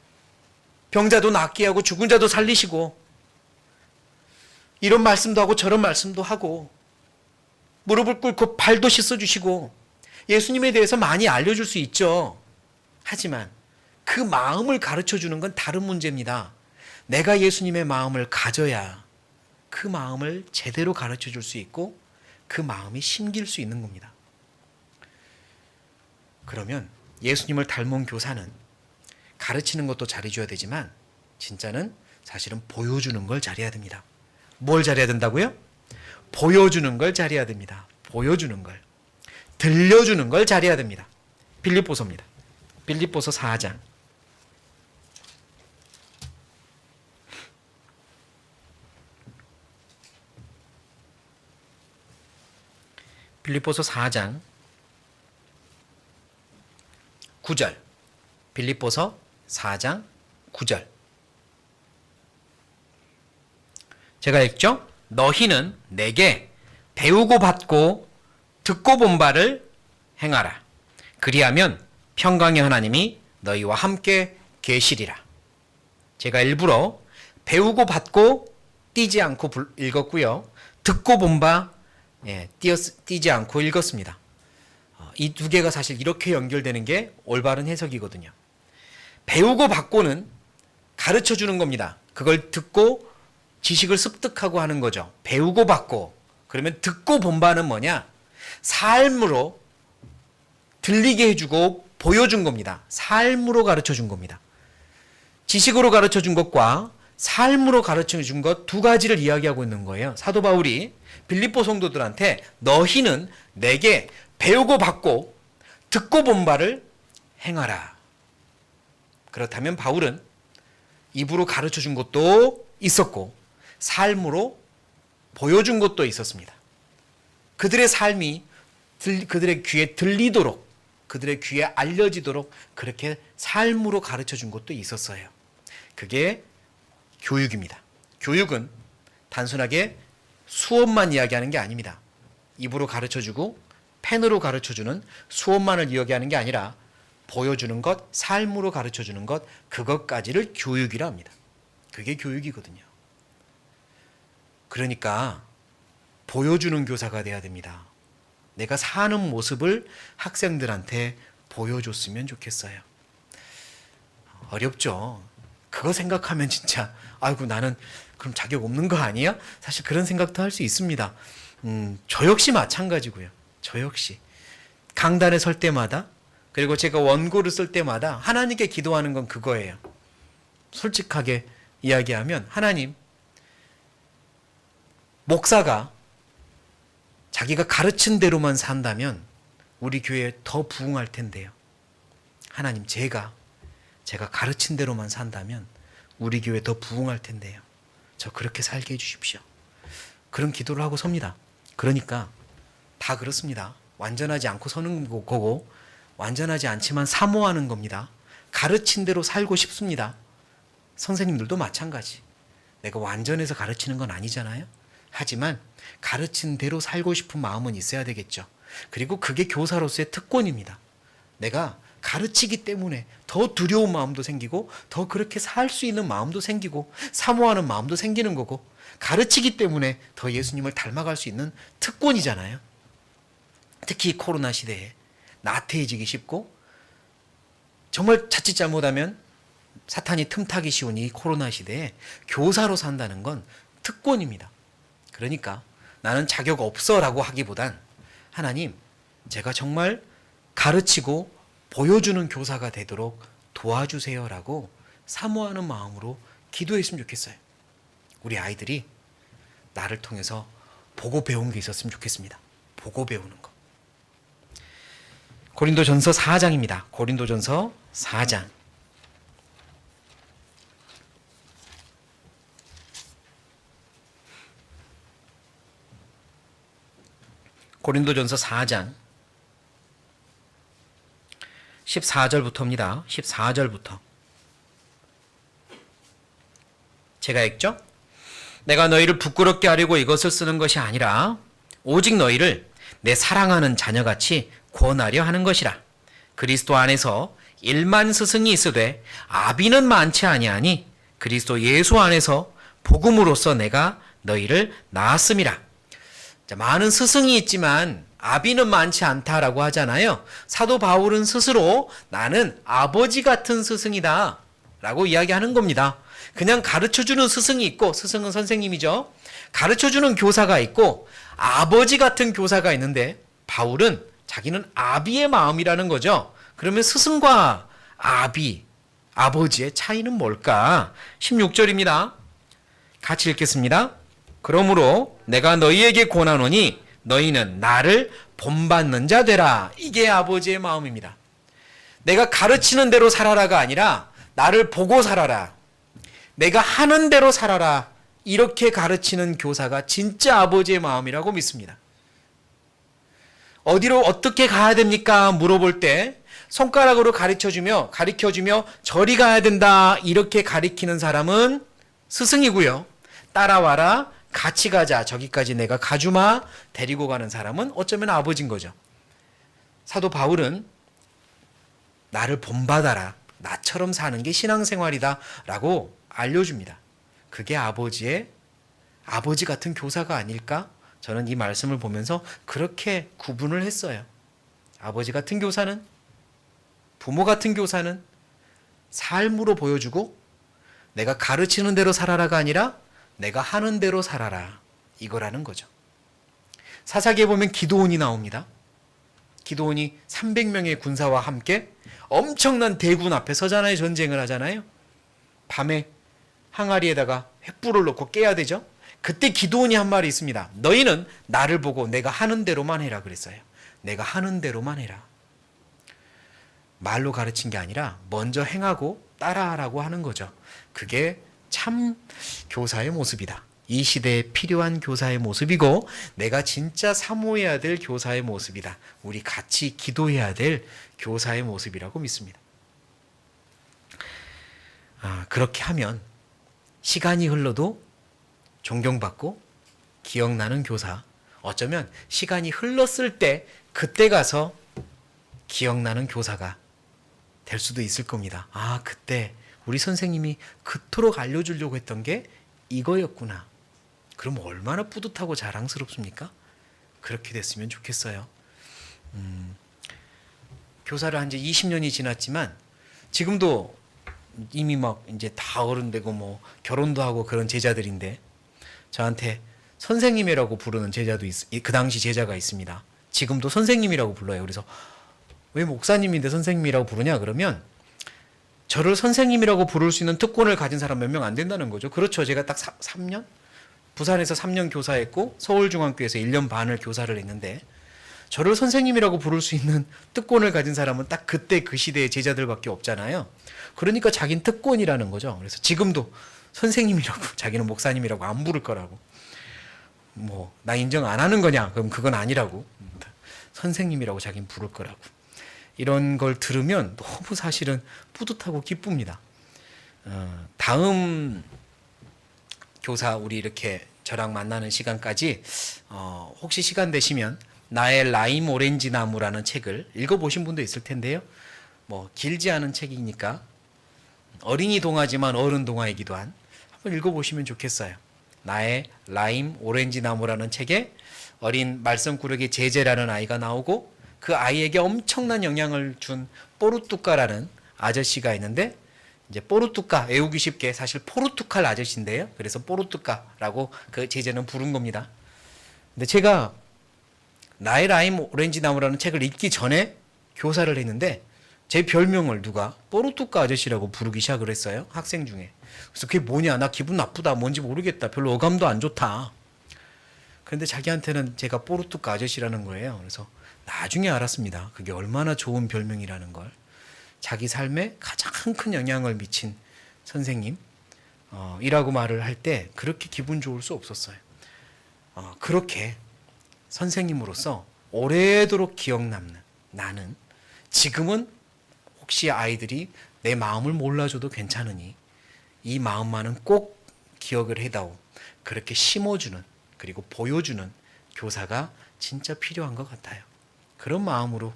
S1: 병자도 낫게 하고 죽은 자도 살리시고 이런 말씀도 하고 저런 말씀도 하고 무릎을 꿇고 발도 씻어주시고 예수님에 대해서 많이 알려줄 수 있죠. 하지만 그 마음을 가르쳐주는 건 다른 문제입니다. 내가 예수님의 마음을 가져야 그 마음을 제대로 가르쳐줄 수 있고 그 마음이 심길 수 있는 겁니다. 그러면 예수님을 닮은 교사는 가르치는 것도 잘해줘야 되지만 진짜는 사실은 보여주는 걸 잘해야 됩니다. 뭘 잘해야 된다고요? 보여주는 걸 잘해야 됩니다. 보여주는 걸. 들려주는 걸 잘해야 됩니다. 빌립보서입니다. 빌립보서 4장. 빌립보서 4장 9절. 빌립보서 4장 9절. 제가 읽죠? 너희는 내게 배우고 받고 듣고 본 바를 행하라. 그리하면 평강의 하나님이 너희와 함께 계시리라. 제가 일부러 배우고 받고 띄지 않고 읽었고요. 듣고 본 바 띄지 않고 읽었습니다. 이 두 개가 사실 이렇게 연결되는 게 올바른 해석이거든요. 배우고 받고는 가르쳐 주는 겁니다. 그걸 듣고 지식을 습득하고 하는 거죠. 배우고 받고. 그러면 듣고 본 바는 뭐냐? 삶으로 들리게 해주고 보여준 겁니다. 삶으로 가르쳐 준 겁니다. 지식으로 가르쳐 준 것과 삶으로 가르쳐 준 것 두 가지를 이야기하고 있는 거예요. 사도 바울이 빌립보 성도들한테 너희는 내게 배우고 받고 듣고 본 바를 행하라. 그렇다면 바울은 입으로 가르쳐 준 것도 있었고 삶으로 보여준 것도 있었습니다. 그들의 삶이 그들의 귀에 들리도록, 그들의 귀에 알려지도록 그렇게 삶으로 가르쳐 준 것도 있었어요. 그게 교육입니다. 교육은 단순하게 수업만 이야기하는 게 아닙니다. 입으로 가르쳐주고 펜으로 가르쳐주는 수업만을 이야기하는 게 아니라 보여주는 것, 삶으로 가르쳐주는 것, 그것까지를 교육이라 합니다. 그게 교육이거든요. 그러니까 보여주는 교사가 돼야 됩니다. 내가 사는 모습을 학생들한테 보여줬으면 좋겠어요. 어렵죠. 그거 생각하면 진짜 아이고 나는 그럼 자격 없는 거 아니야? 사실 그런 생각도 할 수 있습니다. 저 역시 마찬가지고요. 저 역시 강단에 설 때마다 그리고 제가 원고를 쓸 때마다 하나님께 기도하는 건 그거예요. 솔직하게 이야기하면 하나님, 목사가 자기가 가르친 대로만 산다면 우리 교회에 더 부흥할 텐데요. 하나님, 제가 가르친 대로만 산다면 우리 교회 더 부흥할 텐데요. 저 그렇게 살게 해주십시오. 그런 기도를 하고 섭니다. 그러니까 다 그렇습니다. 완전하지 않고 서는 거고 완전하지 않지만 사모하는 겁니다. 가르친 대로 살고 싶습니다. 선생님들도 마찬가지. 내가 완전해서 가르치는 건 아니잖아요. 하지만 가르친 대로 살고 싶은 마음은 있어야 되겠죠. 그리고 그게 교사로서의 특권입니다. 내가 가르치기 때문에 더 두려운 마음도 생기고 더 그렇게 살 수 있는 마음도 생기고 사모하는 마음도 생기는 거고 가르치기 때문에 더 예수님을 닮아갈 수 있는 특권이잖아요. 특히 코로나 시대에 나태해지기 쉽고 정말 자칫 잘못하면 사탄이 틈타기 쉬운 이 코로나 시대에 교사로 산다는 건 특권입니다. 그러니까 나는 자격 없어라고 하기보단 하나님, 제가 정말 가르치고 보여주는 교사가 되도록 도와주세요라고 사모하는 마음으로 기도했으면 좋겠어요. 우리 아이들이 나를 통해서 보고 배운 게 있었으면 좋겠습니다. 보고 배우는 거. 고린도전서 4장입니다. 고린도전서 4장. 고린도전서 4장 14절부터입니다. 14절부터. 제가 읽죠? 내가 너희를 부끄럽게 하려고 이것을 쓰는 것이 아니라 오직 너희를 내 사랑하는 자녀같이 권하려 하는 것이라. 그리스도 안에서 1만 스승이 있으되 아비는 많지 아니하니 그리스도 예수 안에서 복음으로써 내가 너희를 낳았음이라. 자, 많은 스승이 있지만 아비는 많지 않다라고 하잖아요. 사도 바울은 스스로 나는 아버지 같은 스승이다 라고 이야기하는 겁니다. 그냥 가르쳐주는 스승이 있고, 스승은 선생님이죠. 가르쳐주는 교사가 있고 아버지 같은 교사가 있는데 바울은 자기는 아비의 마음이라는 거죠. 그러면 스승과 아비, 아버지의 차이는 뭘까? 16절입니다. 같이 읽겠습니다. 그러므로 내가 너희에게 권하노니 너희는 나를 본받는 자 되라. 이게 아버지의 마음입니다. 내가 가르치는 대로 살아라가 아니라 나를 보고 살아라. 내가 하는 대로 살아라. 이렇게 가르치는 교사가 진짜 아버지의 마음이라고 믿습니다. 어디로 어떻게 가야 됩니까? 물어볼 때 손가락으로 가르쳐주며 저리 가야 된다 이렇게 가리키는 사람은 스승이고요. 따라와라, 같이 가자, 저기까지 내가 가주마 데리고 가는 사람은 어쩌면 아버지인 거죠. 사도 바울은 나를 본받아라, 나처럼 사는 게 신앙생활이다 라고 알려줍니다. 그게 아버지 같은 교사가 아닐까? 저는 이 말씀을 보면서 그렇게 구분을 했어요. 아버지 같은 교사는, 부모 같은 교사는 삶으로 보여주고 내가 가르치는 대로 살아라가 아니라 내가 하는 대로 살아라, 이거라는 거죠. 사사기에 보면 기드온이 나옵니다. 기드온이 300명의 군사와 함께 엄청난 대군 앞에 서잖아요. 전쟁을 하잖아요. 밤에 항아리에다가 횃불을 넣고 깨야 되죠. 그때 기드온이 한 말이 있습니다. 너희는 나를 보고 내가 하는 대로만 해라 그랬어요. 내가 하는 대로만 해라. 말로 가르친 게 아니라 먼저 행하고 따라하라고 하는 거죠. 그게 참 교사의 모습이다. 이 시대에 필요한 교사의 모습이고 내가 진짜 사모해야 될 교사의 모습이다. 우리 같이 기도해야 될 교사의 모습이라고 믿습니다. 그렇게 하면 시간이 흘러도 존경받고 기억나는 교사, 어쩌면 시간이 흘렀을 때 그때 가서 기억나는 교사가 될 수도 있을 겁니다. 그때 우리 선생님이 그토록 알려주려고 했던 게 이거였구나. 그럼 얼마나 뿌듯하고 자랑스럽습니까? 그렇게 됐으면 좋겠어요. 교사를 한 지 20년이 지났지만 지금도 이미 막 이제 다 어른 되고 뭐 결혼도 하고 그런 제자들인데 저한테 선생님이라고 부르는 제자도 그 당시 제자가 있습니다. 지금도 선생님이라고 불러요. 그래서 왜 목사님인데 선생님이라고 부르냐 그러면 저를 선생님이라고 부를 수 있는 특권을 가진 사람 몇 명 안 된다는 거죠. 그렇죠. 제가 딱 3년? 부산에서 3년 교사했고 서울중앙교회에서 1년 반을 교사를 했는데 저를 선생님이라고 부를 수 있는 특권을 가진 사람은 딱 그때 그 시대의 제자들밖에 없잖아요. 그러니까 자기는 특권이라는 거죠. 그래서 지금도 선생님이라고, 자기는 목사님이라고 안 부를 거라고. 뭐 나 인정 안 하는 거냐? 그럼 그건 아니라고. 선생님이라고 자기는 부를 거라고. 이런 걸 들으면 너무 사실은 뿌듯하고 기쁩니다. 다음 교사 우리 이렇게 저랑 만나는 시간까지 혹시 시간 되시면 나의 라임 오렌지 나무라는 책을 읽어보신 분도 있을 텐데요. 뭐 길지 않은 책이니까 어린이 동화지만 어른 동화이기도 한 한번 읽어보시면 좋겠어요. 나의 라임 오렌지 나무라는 책에 어린 말썽꾸러기 제제라는 아이가 나오고 그 아이에게 엄청난 영향을 준 뽀르뚜까라는 아저씨가 있는데 이제 뽀르뚜까 외우기 쉽게 사실 포르투갈 아저씨인데요. 그래서 뽀르뚜까라고 그 제제는 부른 겁니다. 근데 제가 나의 라임 오렌지 나무라는 책을 읽기 전에 교사를 했는데 제 별명을 누가 뽀르뚜까 아저씨라고 부르기 시작을 했어요. 학생 중에. 그래서 그게 뭐냐, 나 기분 나쁘다, 뭔지 모르겠다, 별로 어감도 안 좋다. 그런데 자기한테는 제가 뽀르뚜까 아저씨라는 거예요. 그래서 나중에 알았습니다. 그게 얼마나 좋은 별명이라는 걸. 자기 삶에 가장 큰 영향을 미친 선생님 이라고 말을 할 때 그렇게 기분 좋을 수 없었어요. 그렇게 선생님으로서 오래도록 기억 남는 나는 지금은 혹시 아이들이 내 마음을 몰라줘도 괜찮으니 이 마음만은 꼭 기억을 해다오. 그렇게 심어주는 그리고 보여주는 교사가 진짜 필요한 것 같아요. 그런 마음으로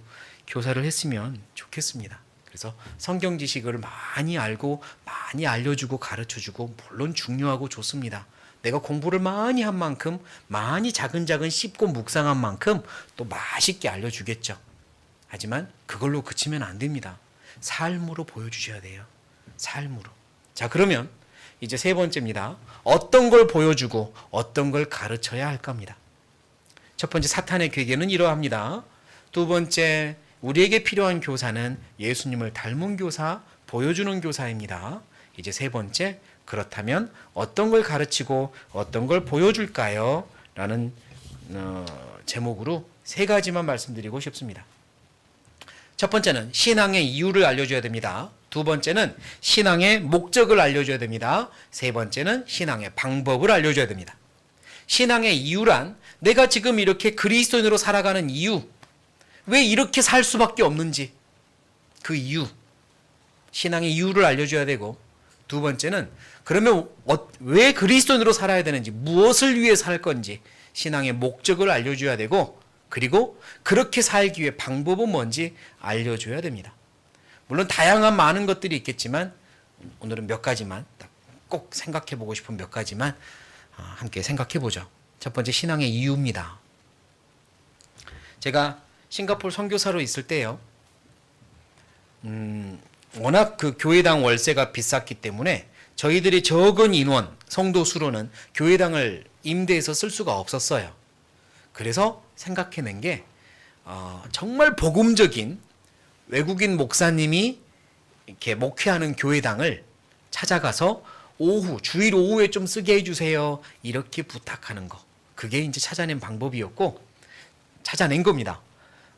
S1: 교사를 했으면 좋겠습니다. 그래서 성경 지식을 많이 알고 많이 알려주고 가르쳐주고 물론 중요하고 좋습니다. 내가 공부를 많이 한 만큼 많이 자근자근 씹고 묵상한 만큼 또 맛있게 알려주겠죠. 하지만 그걸로 그치면 안 됩니다. 삶으로 보여주셔야 돼요. 삶으로. 자, 그러면 이제 세 번째입니다. 어떤 걸 보여주고 어떤 걸 가르쳐야 할까입니다. 첫 번째, 사탄의 괴계는 이러합니다. 두 번째, 우리에게 필요한 교사는 예수님을 닮은 교사, 보여주는 교사입니다. 이제 세 번째, 그렇다면 어떤 걸 가르치고 어떤 걸 보여줄까요? 라는 제목으로 세 가지만 말씀드리고 싶습니다. 첫 번째는 신앙의 이유를 알려줘야 됩니다. 두 번째는 신앙의 목적을 알려줘야 됩니다. 세 번째는 신앙의 방법을 알려줘야 됩니다. 신앙의 이유란 내가 지금 이렇게 그리스도인으로 살아가는 이유, 왜 이렇게 살 수밖에 없는지 그 이유, 신앙의 이유를 알려줘야 되고, 두 번째는 그러면 왜 그리스도인으로 살아야 되는지, 무엇을 위해 살 건지 신앙의 목적을 알려줘야 되고, 그리고 그렇게 살기 위해 방법은 뭔지 알려줘야 됩니다. 물론 다양한 많은 것들이 있겠지만 오늘은 몇 가지만 꼭 생각해 보고 싶은 몇 가지만 함께 생각해 보죠. 첫 번째, 신앙의 이유입니다. 제가 싱가포르 선교사로 있을 때요, 워낙 그 교회당 월세가 비쌌기 때문에 저희들이 적은 인원, 성도 수로는 교회당을 임대해서 쓸 수가 없었어요. 그래서 생각해낸 게 정말 복음적인 외국인 목사님이 이렇게 목회하는 교회당을 찾아가서 주일 오후에 좀 쓰게 해주세요, 이렇게 부탁하는 거. 그게 이제 찾아낸 방법이었고, 찾아낸 겁니다.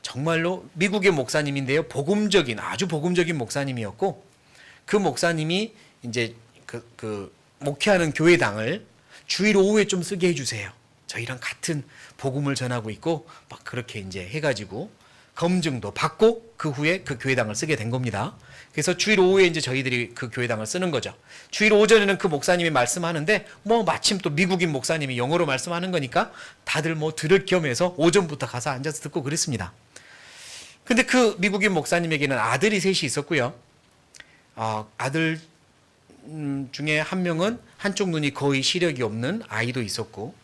S1: 정말로 미국의 목사님인데요, 아주 복음적인 목사님이었고, 그 목사님이 이제 그 목회하는 교회당을 주일 오후에 좀 쓰게 해주세요, 저희랑 같은 복음을 전하고 있고, 막 그렇게 이제 해가지고 검증도 받고 그 후에 그 교회당을 쓰게 된 겁니다. 그래서 주일 오후에 이제 저희들이 그 교회당을 쓰는 거죠. 주일 오전에는 그 목사님이 말씀하는데 마침 또 미국인 목사님이 영어로 말씀하는 거니까 다들 들을 겸해서 오전부터 가서 앉아서 듣고 그랬습니다. 근데 그 미국인 목사님에게는 아들이 셋이 있었고요. 아들 중에 한 명은 한쪽 눈이 거의 시력이 없는 아이도 있었고,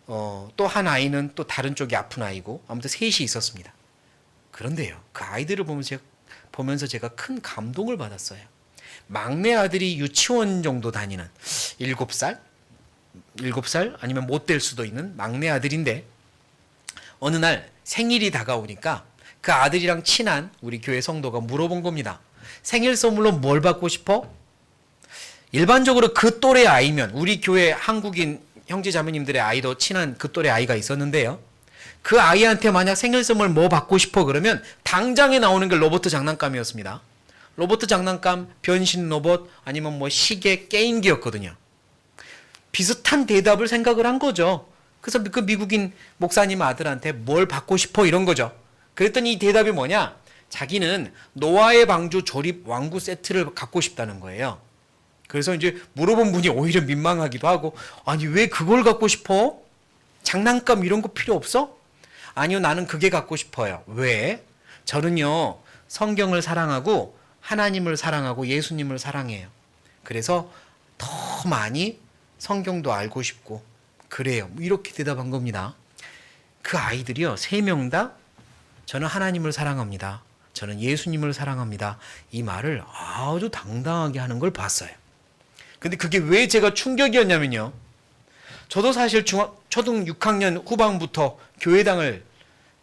S1: 또 한 아이는 또 다른 쪽이 아픈 아이고, 아무튼 셋이 있었습니다. 그런데요, 그 아이들을 보면서 제가 큰 감동을 받았어요. 막내 아들이 유치원 정도 다니는 7살 아니면 못 될 수도 있는 막내 아들인데, 어느 날 생일이 다가오니까 그 아들이랑 친한 우리 교회 성도가 물어본 겁니다. 생일 선물로 뭘 받고 싶어? 일반적으로 그 또래 아이면, 우리 교회 한국인 형제 자매님들의 아이도 친한 그 또래 아이가 있었는데요, 그 아이한테 만약 생일 선물 뭐 받고 싶어 그러면 당장에 나오는 게 로봇 장난감이었습니다. 로봇 장난감, 변신 로봇, 아니면 시계, 게임기였거든요. 비슷한 대답을 생각을 한 거죠. 그래서 그 미국인 목사님 아들한테 뭘 받고 싶어, 이런 거죠. 그랬더니 이 대답이 뭐냐, 자기는 노아의 방주 조립 왕구 세트를 갖고 싶다는 거예요. 그래서 이제 물어본 분이 오히려 민망하기도 하고, 아니 왜 그걸 갖고 싶어? 장난감 이런 거 필요 없어? 아니요, 나는 그게 갖고 싶어요. 왜? 저는요, 성경을 사랑하고 하나님을 사랑하고 예수님을 사랑해요. 그래서 더 많이 성경도 알고 싶고 그래요. 이렇게 대답한 겁니다. 그 아이들이요, 3명 다 저는 하나님을 사랑합니다, 저는 예수님을 사랑합니다, 이 말을 아주 당당하게 하는 걸 봤어요. 근데 그게 왜 제가 충격이었냐면요, 저도 사실 초등 6학년 후반부터 교회당을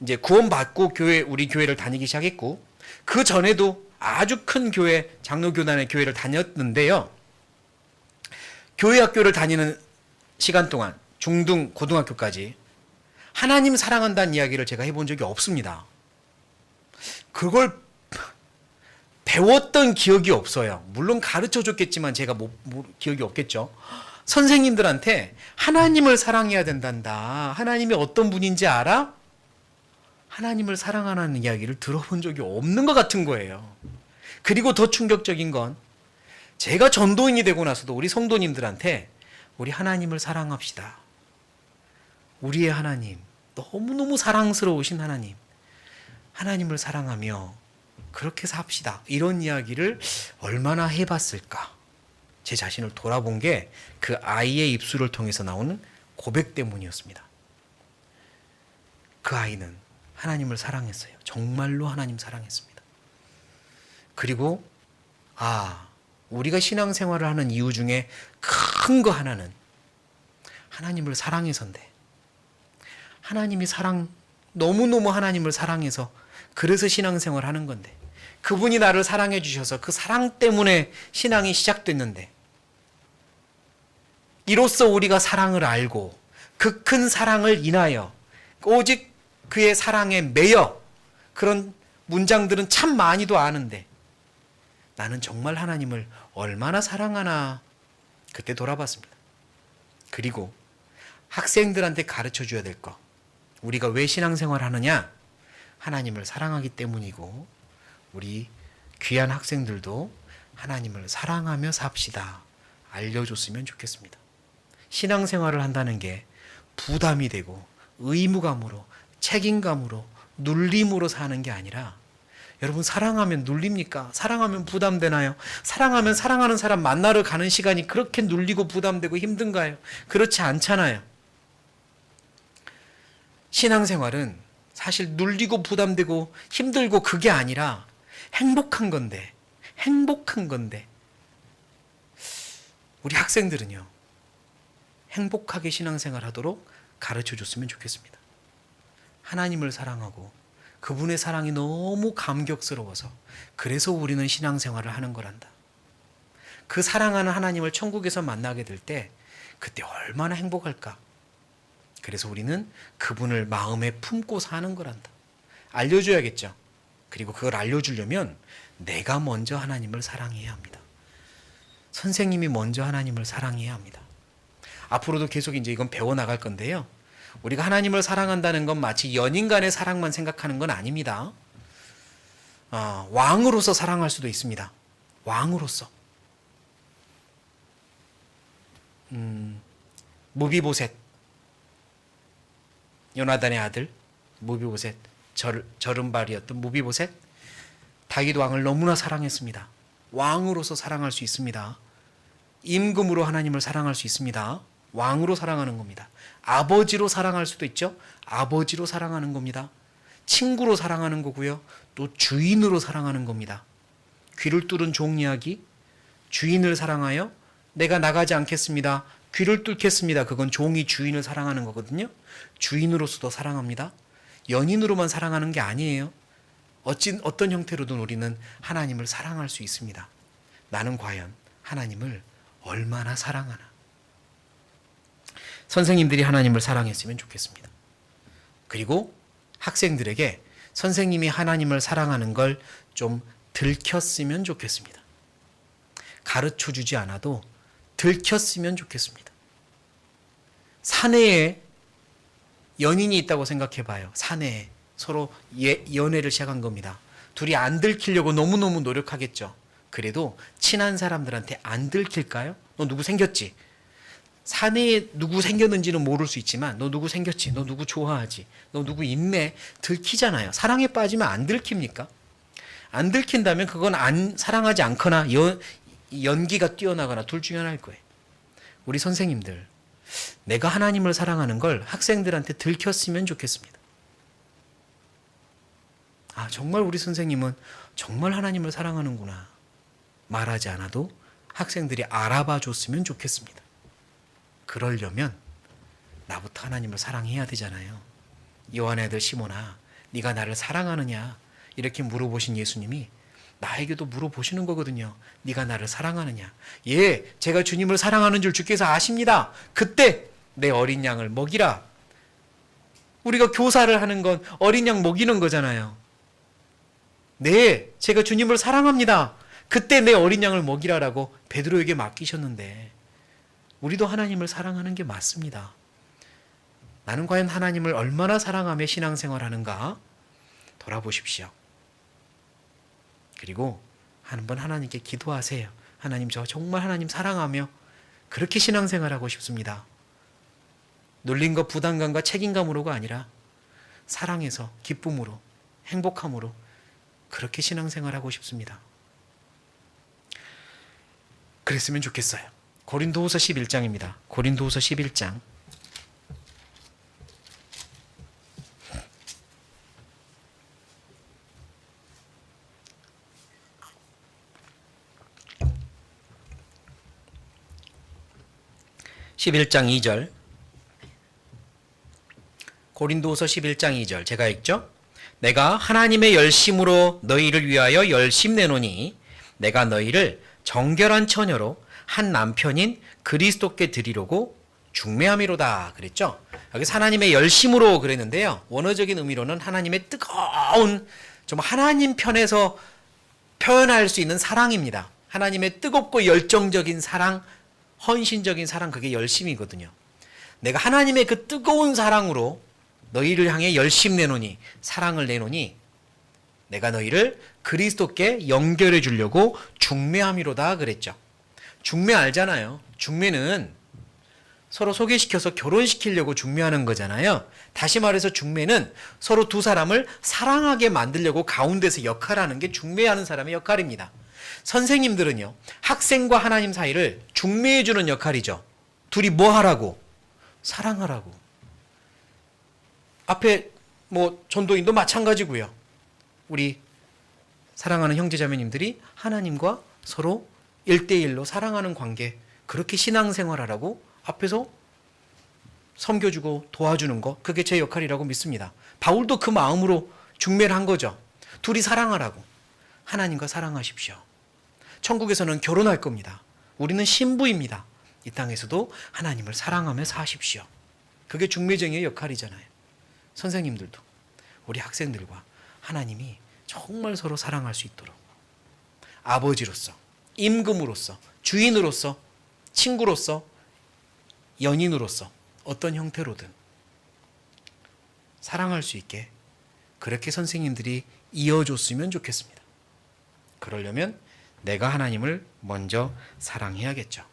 S1: 이제 구원받고 우리 교회를 다니기 시작했고, 그 전에도 아주 큰 교회, 장로교단의 교회를 다녔는데요, 교회 학교를 다니는 시간 동안 중등, 고등학교까지 하나님 사랑한다는 이야기를 제가 해본 적이 없습니다. 그걸 배웠던 기억이 없어요. 물론 가르쳐 줬겠지만 제가 기억이 없겠죠. 선생님들한테 하나님을 사랑해야 된단다, 하나님이 어떤 분인지 알아? 하나님을 사랑하는 이야기를 들어본 적이 없는 것 같은 거예요. 그리고 더 충격적인 건, 제가 전도인이 되고 나서도 우리 성도님들한테 우리 하나님을 사랑합시다, 우리의 하나님, 너무너무 사랑스러우신 하나님을 사랑하며 그렇게 삽시다, 이런 이야기를 얼마나 해봤을까. 제 자신을 돌아본 게 그 아이의 입술을 통해서 나오는 고백 때문이었습니다. 그 아이는 하나님을 사랑했어요. 정말로 하나님 사랑했습니다. 그리고 우리가 신앙생활을 하는 이유 중에 큰 거 하나는 하나님을 사랑해서인데, 너무너무 하나님을 사랑해서 그래서 신앙생활을 하는 건데, 그분이 나를 사랑해 주셔서 그 사랑 때문에 신앙이 시작됐는데, 이로써 우리가 사랑을 알고 그 큰 사랑을 인하여 오직 그의 사랑에 매여, 그런 문장들은 참 많이도 아는데 나는 정말 하나님을 얼마나 사랑하나 그때 돌아봤습니다. 그리고 학생들한테 가르쳐 줘야 될 거, 우리가 왜 신앙생활 하느냐, 하나님을 사랑하기 때문이고, 우리 귀한 학생들도 하나님을 사랑하며 삽시다. 알려줬으면 좋겠습니다. 신앙생활을 한다는 게 부담이 되고 의무감으로, 책임감으로, 눌림으로 사는 게 아니라, 여러분, 사랑하면 눌립니까? 사랑하면 부담되나요? 사랑하면 사랑하는 사람 만나러 가는 시간이 그렇게 눌리고 부담되고 힘든가요? 그렇지 않잖아요. 신앙생활은 사실 눌리고 부담되고 힘들고 그게 아니라 행복한 건데, 우리 학생들은요, 행복하게 신앙생활 하도록 가르쳐 줬으면 좋겠습니다. 하나님을 사랑하고 그분의 사랑이 너무 감격스러워서, 그래서 우리는 신앙생활을 하는 거란다. 그 사랑하는 하나님을 천국에서 만나게 될 때 그때 얼마나 행복할까. 그래서 우리는 그분을 마음에 품고 사는 거란다. 알려줘야겠죠. 그리고 그걸 알려주려면 내가 먼저 하나님을 사랑해야 합니다. 선생님이 먼저 하나님을 사랑해야 합니다. 앞으로도 계속 이제 이건 배워나갈 건데요. 우리가 하나님을 사랑한다는 건 마치 연인 간의 사랑만 생각하는 건 아닙니다. 왕으로서 사랑할 수도 있습니다. 왕으로서. 무비보셋, 요나단의 아들 무비보셋, 저른발이었던 무비보셋, 다윗 왕을 너무나 사랑했습니다. 왕으로서 사랑할 수 있습니다. 임금으로 하나님을 사랑할 수 있습니다. 왕으로 사랑하는 겁니다. 아버지로 사랑할 수도 있죠. 아버지로 사랑하는 겁니다. 친구로 사랑하는 거고요. 또 주인으로 사랑하는 겁니다. 귀를 뚫은 종 이야기, 주인을 사랑하여 내가 나가지 않겠습니다. 귀를 뚫겠습니다. 그건 종이 주인을 사랑하는 거거든요. 주인으로서도 사랑합니다. 연인으로만 사랑하는 게 아니에요. 어떤 형태로든 우리는 하나님을 사랑할 수 있습니다. 나는 과연 하나님을 얼마나 사랑하나. 선생님들이 하나님을 사랑했으면 좋겠습니다. 그리고 학생들에게 선생님이 하나님을 사랑하는 걸 좀 들켰으면 좋겠습니다. 가르쳐 주지 않아도 들켰으면 좋겠습니다. 사내에 연인이 있다고 생각해 봐요. 사내에 서로 연애를 시작한 겁니다. 둘이 안 들키려고 너무너무 노력하겠죠. 그래도 친한 사람들한테 안 들킬까요? 너 누구 생겼지? 사내에 누구 생겼는지는 모를 수 있지만 너 누구 생겼지? 너 누구 좋아하지? 너 누구 있네? 들키잖아요. 사랑에 빠지면 안 들킵니까? 안 들킨다면 그건 사랑하지 않거나 연기가 뛰어나거나 둘 중에 하나일 거예요. 우리 선생님들, 내가 하나님을 사랑하는 걸 학생들한테 들켰으면 좋겠습니다. 정말 우리 선생님은 정말 하나님을 사랑하는구나. 말하지 않아도 학생들이 알아봐 줬으면 좋겠습니다. 그러려면 나부터 하나님을 사랑해야 되잖아요. 요한의 아들 시몬아, 네가 나를 사랑하느냐? 이렇게 물어보신 예수님이 나에게도 물어보시는 거거든요. 네가 나를 사랑하느냐? 예, 제가 주님을 사랑하는 줄 주께서 아십니다. 그때 내 어린 양을 먹이라. 우리가 교사를 하는 건 어린 양 먹이는 거잖아요. 네, 제가 주님을 사랑합니다. 그때 내 어린 양을 먹이라라고 베드로에게 맡기셨는데, 우리도 하나님을 사랑하는 게 맞습니다. 나는 과연 하나님을 얼마나 사랑하며 신앙생활하는가 돌아보십시오. 그리고 한번 하나님께 기도하세요. 하나님, 저 정말 하나님 사랑하며 그렇게 신앙생활하고 싶습니다. 눌림과 부담감과 책임감으로가 아니라 사랑해서 기쁨으로 행복함으로 그렇게 신앙생활하고 싶습니다. 그랬으면 좋겠어요. 고린도후서 11장입니다. 고린도후서 11장. (11장 2절) 고린도후서 11장 2절 제가 읽죠. 내가 하나님의 열심으로 너희를 위하여 열심 내노니 내가 너희를 정결한 처녀로 한 남편인 그리스도께 드리려고 중매함이로다 그랬죠. 여기서 하나님의 열심으로 그랬는데요. 원어적인 의미로는 하나님의 뜨거운, 좀 하나님 편에서 표현할 수 있는 사랑입니다. 하나님의 뜨겁고 열정적인 사랑, 헌신적인 사랑, 그게 열심이거든요. 내가 하나님의 그 뜨거운 사랑으로 너희를 향해 열심 내노니, 사랑을 내노니 내가 너희를 그리스도께 연결해 주려고 중매함이로다 그랬죠. 중매 알잖아요. 중매는 서로 소개시켜서 결혼시키려고 중매하는 거잖아요. 다시 말해서 중매는 서로 두 사람을 사랑하게 만들려고 가운데서 역할하는 게 중매하는 사람의 역할입니다. 선생님들은요, 학생과 하나님 사이를 중매해 주는 역할이죠. 둘이 뭐 하라고? 사랑하라고. 앞에 전도인도 마찬가지고요. 우리 사랑하는 형제자매님들이 하나님과 서로 1대1로 사랑하는 관계, 그렇게 신앙생활하라고 앞에서 섬겨주고 도와주는 거, 그게 제 역할이라고 믿습니다. 바울도 그 마음으로 중매를 한 거죠. 둘이 사랑하라고. 하나님과 사랑하십시오. 천국에서는 결혼할 겁니다. 우리는 신부입니다. 이 땅에서도 하나님을 사랑하며 사십시오. 그게 중매쟁이의 역할이잖아요. 선생님들도 우리 학생들과 하나님이 정말 서로 사랑할 수 있도록 아버지로서, 임금으로서, 주인으로서, 친구로서, 연인으로서 어떤 형태로든 사랑할 수 있게 그렇게 선생님들이 이어줬으면 좋겠습니다. 그러려면 내가 하나님을 먼저 사랑해야겠죠.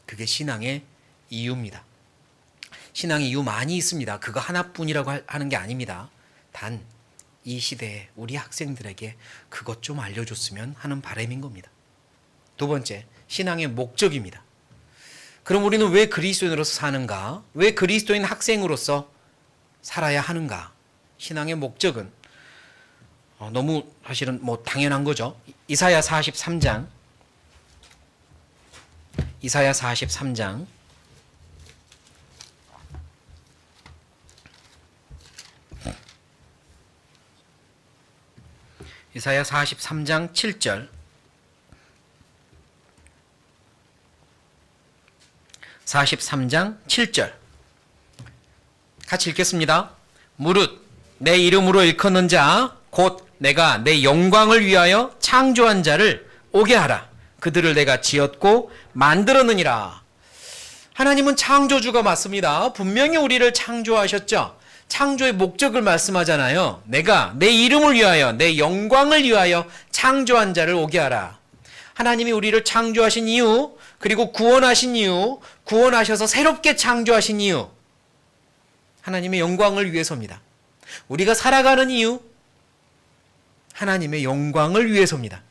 S1: 그게 신앙의 이유입니다. 신앙의 이유 많이 있습니다. 그거 하나뿐이라고 하는 게 아닙니다. 단 이 시대에 우리 학생들에게 그것 좀 알려줬으면 하는 바람인 겁니다. 두 번째, 신앙의 목적입니다. 그럼 우리는 왜 그리스도인으로서 사는가? 왜 그리스도인 학생으로서 살아야 하는가? 신앙의 목적은 너무 사실은 당연한 거죠. 이사야 43장 7절. 43장 7절 같이 읽겠습니다. 무릇 내 이름으로 일컫는 자 곧 내가 내 영광을 위하여 창조한 자를 오게 하라. 그들을 내가 지었고 만들었느니라. 하나님은 창조주가 맞습니다. 분명히 우리를 창조하셨죠. 창조의 목적을 말씀하잖아요. 내가 내 이름을 위하여 내 영광을 위하여 창조한 자를 오게 하라. 하나님이 우리를 창조하신 이유, 그리고 구원하신 이유, 구원하셔서 새롭게 창조하신 이유, 하나님의 영광을 위해서입니다. 우리가 살아가는 이유, 하나님의 영광을 위해서입니다.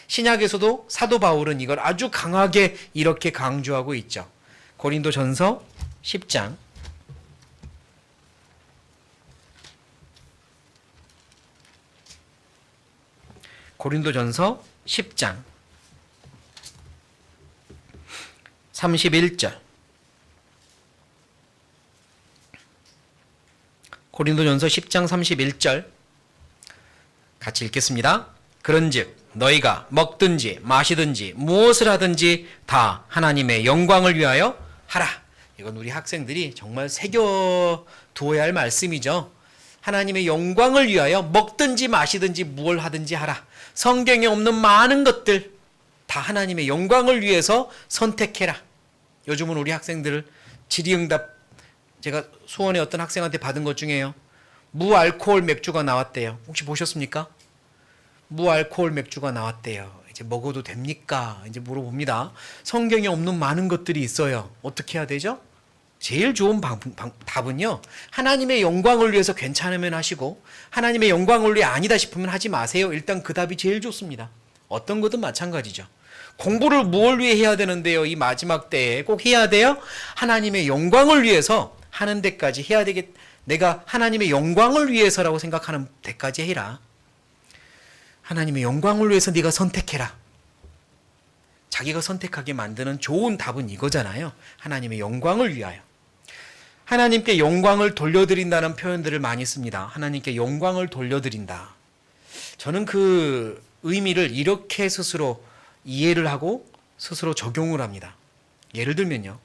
S1: 신약에서도 사도 바울은 이걸 아주 강하게 이렇게 강조하고 있죠. 고린도전서 10장 31절. 고린도전서 10장 31절 같이 읽겠습니다. 그런즉 너희가 먹든지 마시든지 무엇을 하든지 다 하나님의 영광을 위하여 하라. 이건 우리 학생들이 정말 새겨두어야 할 말씀이죠. 하나님의 영광을 위하여 먹든지 마시든지 무엇을 하든지 하라. 성경에 없는 많은 것들 다 하나님의 영광을 위해서 선택해라. 요즘은 우리 학생들 질의응답 제가 수원의 어떤 학생한테 받은 것 중에요. 무알코올 맥주가 나왔대요. 혹시 보셨습니까? 무알코올 맥주가 나왔대요. 이제 먹어도 됩니까? 이제 물어봅니다. 성경에 없는 많은 것들이 있어요. 어떻게 해야 되죠? 제일 좋은 답은요. 하나님의 영광을 위해서 괜찮으면 하시고 하나님의 영광을 위해 아니다 싶으면 하지 마세요. 일단 그 답이 제일 좋습니다. 어떤 것든 마찬가지죠. 공부를 뭘 위해 해야 되는데요. 이 마지막 때에 꼭 해야 돼요. 하나님의 영광을 위해서 하는 데까지 해야 되겠. 내가 하나님의 영광을 위해서라고 생각하는 데까지 해라. 하나님의 영광을 위해서 네가 선택해라. 자기가 선택하게 만드는 좋은 답은 이거잖아요. 하나님의 영광을 위하여. 하나님께 영광을 돌려드린다는 표현들을 많이 씁니다. 하나님께 영광을 돌려드린다. 저는 그 의미를 이렇게 스스로 이해를 하고 스스로 적용을 합니다. 예를 들면요.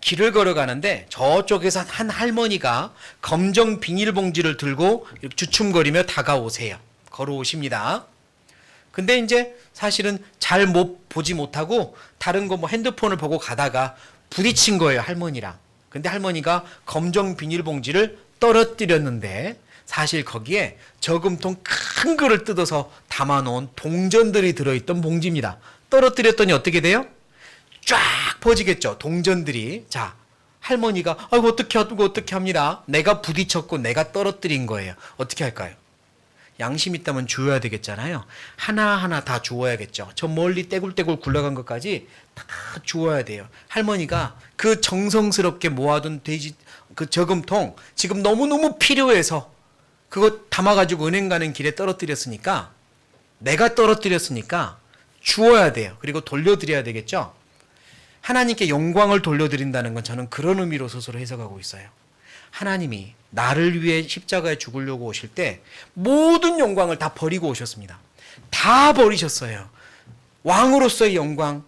S1: 길을 걸어가는데 저쪽에서 한 할머니가 검정 비닐봉지를 들고 주춤거리며 다가오세요. 걸어오십니다. 근데 이제 사실은 잘 보지 못하고 다른 거 핸드폰을 보고 가다가 부딪힌 거예요, 할머니랑. 근데 할머니가 검정 비닐봉지를 떨어뜨렸는데 사실 거기에 저금통 큰 거를 뜯어서 담아놓은 동전들이 들어있던 봉지입니다. 떨어뜨렸더니 어떻게 돼요? 쫙 퍼지겠죠. 동전들이. 자, 할머니가 아이고 어떻게 합니다. 내가 부딪혔고 내가 떨어뜨린 거예요. 어떻게 할까요? 양심 있다면 주워야 되겠잖아요. 하나하나 다 주워야겠죠. 저 멀리 떼굴떼굴 굴러간 것까지 다 주워야 돼요. 할머니가 그 정성스럽게 모아둔 그 저금통 지금 너무너무 필요해서 그거 담아가지고 은행 가는 길에 떨어뜨렸으니까 내가 떨어뜨렸으니까 주워야 돼요. 그리고 돌려드려야 되겠죠. 하나님께 영광을 돌려드린다는 건 저는 그런 의미로 스스로 해석하고 있어요. 하나님이 나를 위해 십자가에 죽으려고 오실 때 모든 영광을 다 버리고 오셨습니다. 다 버리셨어요. 왕으로서의 영광,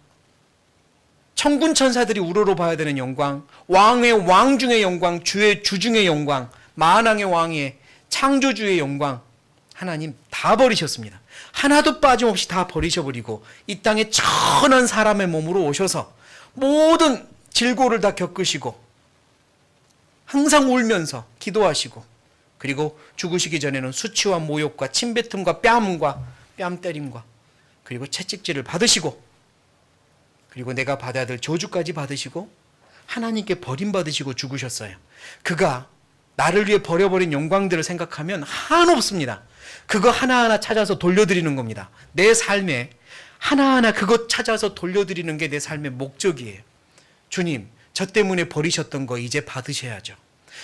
S1: 천군 천사들이 우러러봐야 되는 영광, 왕의 왕 중의 영광, 주의 주 중의 영광, 만왕의 왕의 창조주의 영광, 하나님 다 버리셨습니다. 하나도 빠짐없이 다 버리셔버리고 이 땅에 천한 사람의 몸으로 오셔서 모든 질고를 다 겪으시고 항상 울면서 기도하시고 그리고 죽으시기 전에는 수치와 모욕과 침뱉음과 뺨 때림과 그리고 채찍질을 받으시고 그리고 내가 받아야 될 저주까지 받으시고 하나님께 버림받으시고 죽으셨어요. 그가 나를 위해 버려버린 영광들을 생각하면 한없습니다. 그거 하나하나 찾아서 돌려드리는 겁니다. 내 삶에 하나하나 그것 찾아서 돌려드리는 게 내 삶의 목적이에요. 주님, 저 때문에 버리셨던 거 이제 받으셔야죠.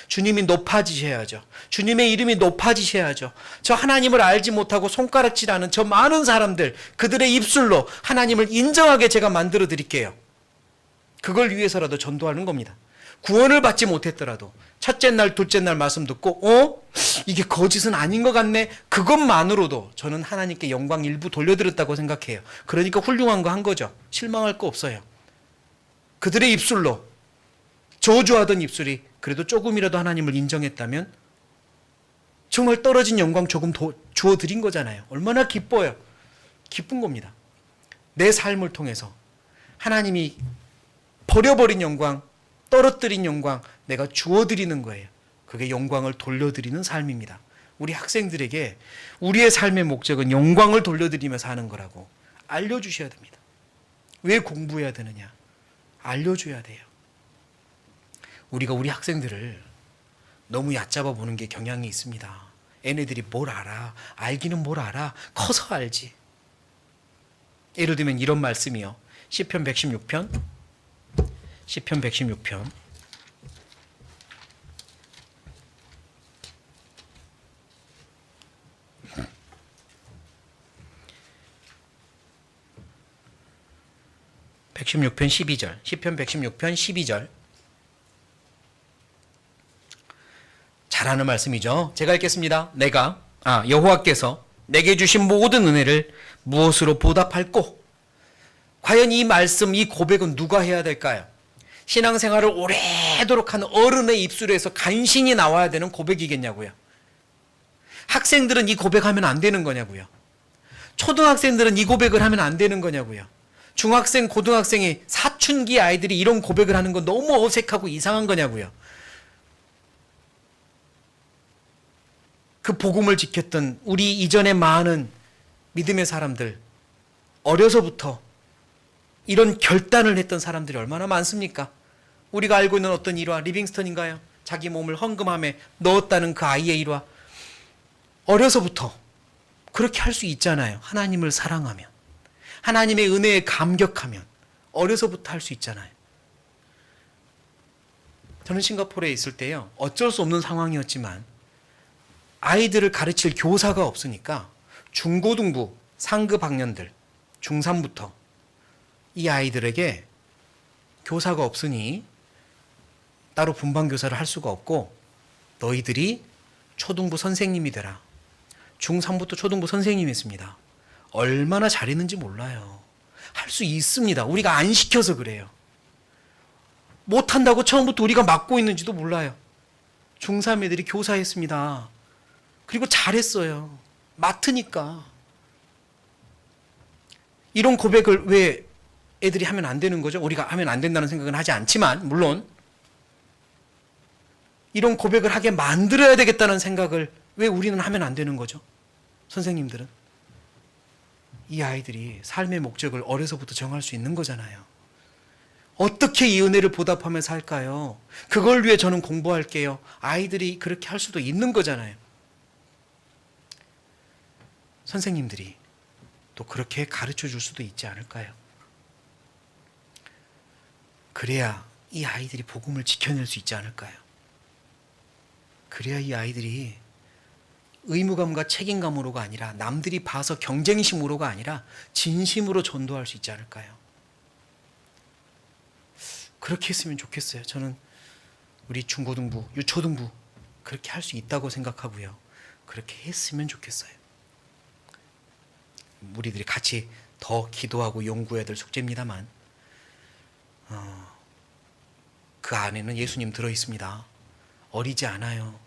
S1: 주님이 높아지셔야죠. 주님의 이름이 높아지셔야죠. 저 하나님을 알지 못하고 손가락질하는 저 많은 사람들, 그들의 입술로 하나님을 인정하게 제가 만들어 드릴게요. 그걸 위해서라도 전도하는 겁니다. 구원을 받지 못했더라도 첫째 날, 둘째 날 말씀 듣고 이게 거짓은 아닌 것 같네. 그것만으로도 저는 하나님께 영광 일부 돌려드렸다고 생각해요. 그러니까 훌륭한 거 한 거죠. 실망할 거 없어요. 그들의 입술로 저주하던 입술이 그래도 조금이라도 하나님을 인정했다면 정말 떨어진 영광 조금 더 주어드린 거잖아요. 얼마나 기뻐요. 기쁜 겁니다. 내 삶을 통해서 하나님이 버려버린 영광, 떨어뜨린 영광 내가 주어드리는 거예요. 그게 영광을 돌려드리는 삶입니다. 우리 학생들에게 우리의 삶의 목적은 영광을 돌려드리며 사는 거라고 알려주셔야 됩니다. 왜 공부해야 되느냐? 알려줘야 돼요. 우리가 우리 학생들을 너무 얕잡아 보는 게 경향이 있습니다. 얘네들이 뭘 알아? 알기는 뭘 알아? 커서 알지. 예를 들면 이런 말씀이요. 시편 116편 12절. 시편 116편 12절. 잘하는 말씀이죠. 제가 읽겠습니다. 여호와께서 내게 주신 모든 은혜를 무엇으로 보답할꼬? 과연 이 말씀, 이 고백은 누가 해야 될까요? 신앙생활을 오래도록 한 어른의 입술에서 간신히 나와야 되는 고백이겠냐고요. 학생들은 이 고백하면 안 되는 거냐고요. 초등학생들은 이 고백을 하면 안 되는 거냐고요. 중학생, 고등학생이 사춘기 아이들이 이런 고백을 하는 건 너무 어색하고 이상한 거냐고요. 그 복음을 지켰던 우리 이전에 많은 믿음의 사람들, 어려서부터 이런 결단을 했던 사람들이 얼마나 많습니까? 우리가 알고 있는 어떤 일화, 리빙스턴인가요? 자기 몸을 헌금함에 넣었다는 그 아이의 일화. 어려서부터 그렇게 할 수 있잖아요. 하나님을 사랑하면, 하나님의 은혜에 감격하면 어려서부터 할 수 있잖아요. 저는 싱가포르에 있을 때요, 어쩔 수 없는 상황이었지만 아이들을 가르칠 교사가 없으니까 중고등부 상급 학년들, 중3부터 이 아이들에게 교사가 없으니 따로 분반교사를 할 수가 없고 너희들이 초등부 선생님이 되라. 중3부터 초등부 선생님이 있습니다. 얼마나 잘했는지 몰라요. 할 수 있습니다. 우리가 안 시켜서 그래요. 못한다고 처음부터 우리가 막고 있는지도 몰라요. 중3 애들이 교사했습니다. 그리고 잘했어요. 맡으니까. 이런 고백을 왜 애들이 하면 안 되는 거죠? 우리가 하면 안 된다는 생각은 하지 않지만, 물론 이런 고백을 하게 만들어야 되겠다는 생각을 왜 우리는 하면 안 되는 거죠? 선생님들은. 이 아이들이 삶의 목적을 어려서부터 정할 수 있는 거잖아요. 어떻게 이 은혜를 보답하며 살까요? 그걸 위해 저는 공부할게요. 아이들이 그렇게 할 수도 있는 거잖아요. 선생님들이 또 그렇게 가르쳐 줄 수도 있지 않을까요? 그래야 이 아이들이 복음을 지켜낼 수 있지 않을까요? 그래야 이 아이들이 의무감과 책임감으로가 아니라 남들이 봐서 경쟁심으로가 아니라 진심으로 전도할 수 있지 않을까요? 그렇게 했으면 좋겠어요. 저는 우리 중고등부, 유초등부 그렇게 할 수 있다고 생각하고요. 그렇게 했으면 좋겠어요. 우리들이 같이 더 기도하고 연구해야 될 숙제입니다만 그 안에는 예수님 들어있습니다. 어리지 않아요.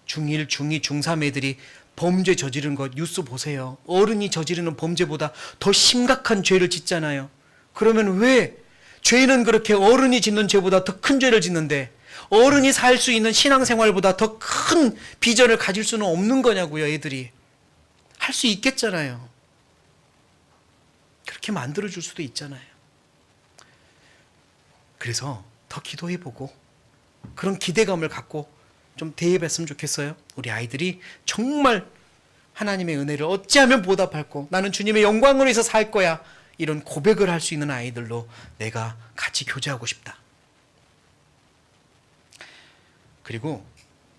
S1: 중1, 중2, 중3 애들이 범죄 저지른 것 뉴스 보세요. 어른이 저지르는 범죄보다 더 심각한 죄를 짓잖아요. 그러면 왜 죄는 그렇게 어른이 짓는 죄보다 더 큰 죄를 짓는데 어른이 살 수 있는 신앙생활보다 더 큰 비전을 가질 수는 없는 거냐고요. 애들이 할 수 있겠잖아요. 그렇게 만들어줄 수도 있잖아요. 그래서 더 기도해보고 그런 기대감을 갖고 좀 대입했으면 좋겠어요. 우리 아이들이 정말 하나님의 은혜를 어찌하면 보답할고 나는 주님의 영광을 위해서 살 거야. 이런 고백을 할 수 있는 아이들로 내가 같이 교제하고 싶다. 그리고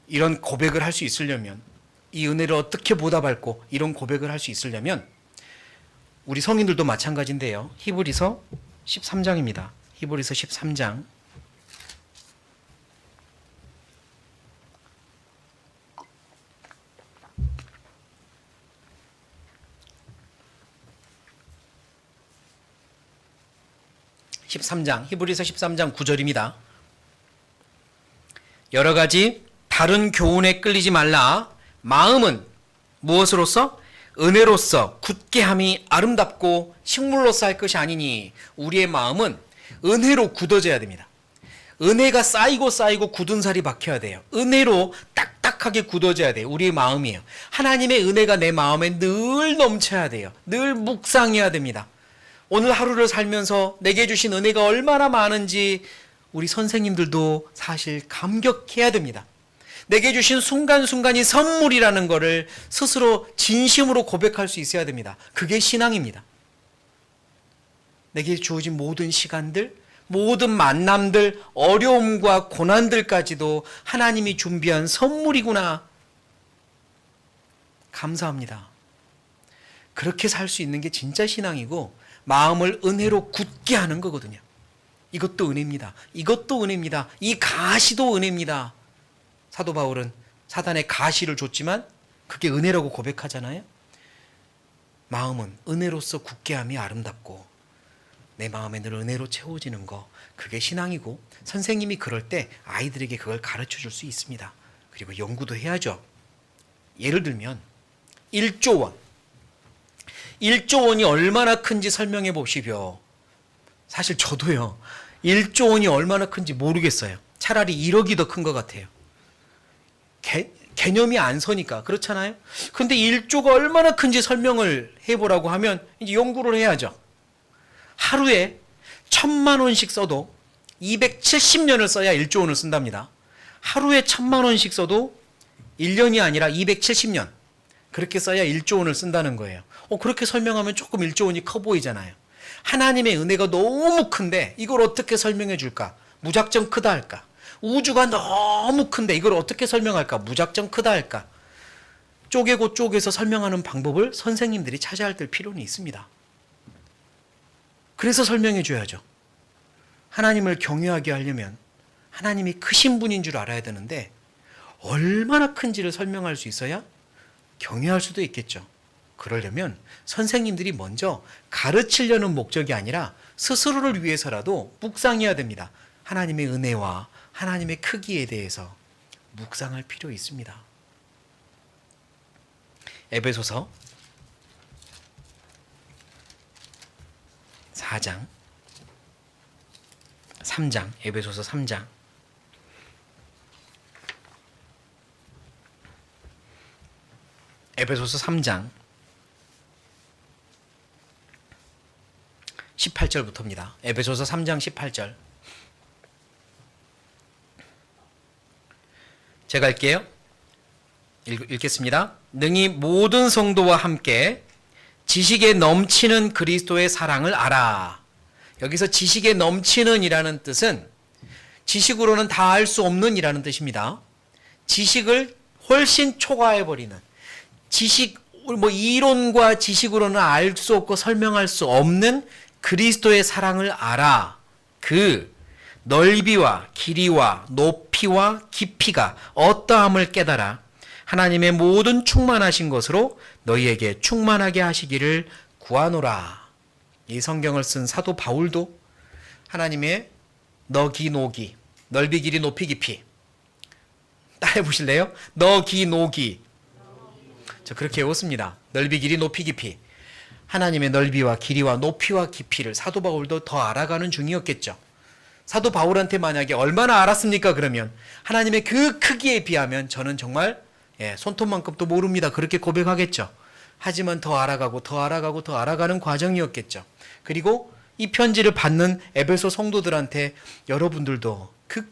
S1: 이런 고백을 할 수 있으려면 이 은혜를 어떻게 보답할고 이런 고백을 할 수 있으려면 우리 성인들도 마찬가지인데요. 히브리서 13장입니다. 히브리서 13장 13장 히브리서 13장 9절입니다. 여러 가지 다른 교훈에 끌리지 말라. 마음은 무엇으로서? 은혜로서 굳게 함이 아름답고 식물로서 할 것이 아니니. 우리의 마음은 은혜로 굳어져야 됩니다. 은혜가 쌓이고 쌓이고 굳은 살이 박혀야 돼요. 은혜로 딱딱하게 굳어져야 돼요. 우리의 마음이에요. 하나님의 은혜가 내 마음에 늘 넘쳐야 돼요. 늘 묵상해야 됩니다. 오늘 하루를 살면서 내게 주신 은혜가 얼마나 많은지 우리 선생님들도 사실 감격해야 됩니다. 내게 주신 순간순간이 선물이라는 것을 스스로 진심으로 고백할 수 있어야 됩니다. 그게 신앙입니다. 내게 주어진 모든 시간들, 모든 만남들, 어려움과 고난들까지도 하나님이 준비한 선물이구나. 감사합니다. 그렇게 살 수 있는 게 진짜 신앙이고 마음을 은혜로 굳게 하는 거거든요. 이것도 은혜입니다. 이것도 은혜입니다. 이 가시도 은혜입니다. 사도 바울은 사단의 가시를 줬지만 그게 은혜라고 고백하잖아요. 마음은 은혜로서 굳게 함이 아름답고 내 마음에 늘 은혜로 채워지는 거, 그게 신앙이고 선생님이 그럴 때 아이들에게 그걸 가르쳐 줄 수 있습니다. 그리고 연구도 해야죠. 예를 들면 1조 원 1조 원이 얼마나 큰지 설명해 보시오. 사실 저도요 1조 원이 얼마나 큰지 모르겠어요. 차라리 1억이 더 큰 것 같아요. 개념이 안 서니까. 그렇잖아요. 근데 1조가 얼마나 큰지 설명을 해보라고 하면 이제 연구를 해야죠. 하루에 1,000만 원씩 써도 270년을 써야 1조 원을 쓴답니다. 하루에 1,000만 원씩 써도 1년이 아니라 270년. 그렇게 써야 1조 원을 쓴다는 거예요. 그렇게 설명하면 조금 1조 원이 커 보이잖아요. 하나님의 은혜가 너무 큰데 이걸 어떻게 설명해 줄까? 무작정 크다 할까? 우주가 너무 큰데 이걸 어떻게 설명할까? 무작정 크다 할까? 쪼개고 쪼개서 설명하는 방법을 선생님들이 찾아야 될 필요는 있습니다. 그래서 설명해 줘야죠. 하나님을 경외하게 하려면 하나님이 크신 분인 줄 알아야 되는데 얼마나 큰지를 설명할 수 있어야 경외할 수도 있겠죠. 그러려면 선생님들이 먼저 가르치려는 목적이 아니라 스스로를 위해서라도 묵상해야 됩니다. 하나님의 은혜와 하나님의 크기에 대해서 묵상할 필요 있습니다. 에베소서 4장 3장 에베소서 3장 에베소서 3장 18절부터입니다. 에베소서 3장 18절. 제가 할게요. 읽겠습니다. 능히 모든 성도와 함께 지식에 넘치는 그리스도의 사랑을 알아. 여기서 지식에 넘치는 이라는 뜻은 지식으로는 다 알 수 없는 이라는 뜻입니다. 지식을 훨씬 초과해버리는, 지식, 이론과 지식으로는 알 수 없고 설명할 수 없는 그리스도의 사랑을 알아. 그 넓이와 길이와 높이와 깊이가 어떠함을 깨달아 하나님의 모든 충만하신 것으로 너희에게 충만하게 하시기를 구하노라. 이 성경을 쓴 사도 바울도 하나님의 너기 노기, 넓이 길이 높이 깊이, 따라해 보실래요? 너기 노기. 저 그렇게 외웠습니다. 넓이 길이 높이 깊이. 하나님의 넓이와 길이와 높이와 깊이를 사도 바울도 더 알아가는 중이었겠죠. 사도 바울한테 만약에 얼마나 알았습니까? 그러면 하나님의 그 크기에 비하면 저는 정말 손톱만큼도 모릅니다. 그렇게 고백하겠죠. 하지만 더 알아가고 더 알아가고 더 알아가는 과정이었겠죠. 그리고 이 편지를 받는 에베소 성도들한테 여러분들도 그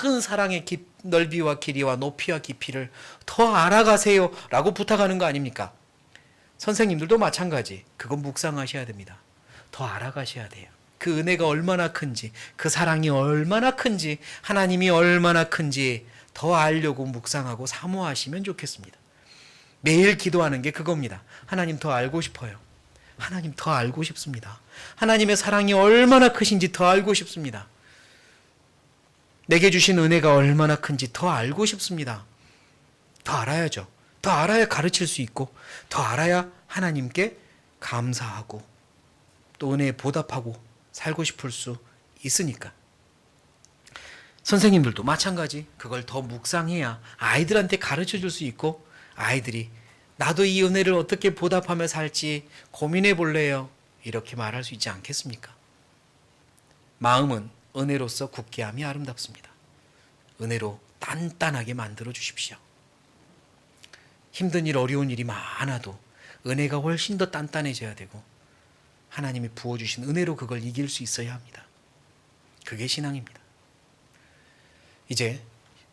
S1: 큰 사랑의 넓이와 길이와 높이와 깊이를 더 알아가세요 라고 부탁하는 거 아닙니까? 선생님들도 마찬가지. 그건 묵상하셔야 됩니다. 더 알아가셔야 돼요. 그 은혜가 얼마나 큰지, 그 사랑이 얼마나 큰지, 하나님이 얼마나 큰지 더 알려고 묵상하고 사모하시면 좋겠습니다. 매일 기도하는 게 그겁니다. 하나님 더 알고 싶어요. 하나님 더 알고 싶습니다. 하나님의 사랑이 얼마나 크신지 더 알고 싶습니다. 내게 주신 은혜가 얼마나 큰지 더 알고 싶습니다. 더 알아야죠. 더 알아야 가르칠 수 있고, 더 알아야 하나님께 감사하고 또 은혜에 보답하고 살고 싶을 수 있으니까. 선생님들도 마찬가지. 그걸 더 묵상해야 아이들한테 가르쳐 줄 수 있고, 아이들이 나도 이 은혜를 어떻게 보답하며 살지 고민해 볼래요. 이렇게 말할 수 있지 않겠습니까? 마음은 은혜로서 굳게 함이 아름답습니다. 은혜로 단단하게 만들어 주십시오. 힘든 일, 어려운 일이 많아도 은혜가 훨씬 더 단단해져야 되고, 하나님이 부어주신 은혜로 그걸 이길 수 있어야 합니다. 그게 신앙입니다. 이제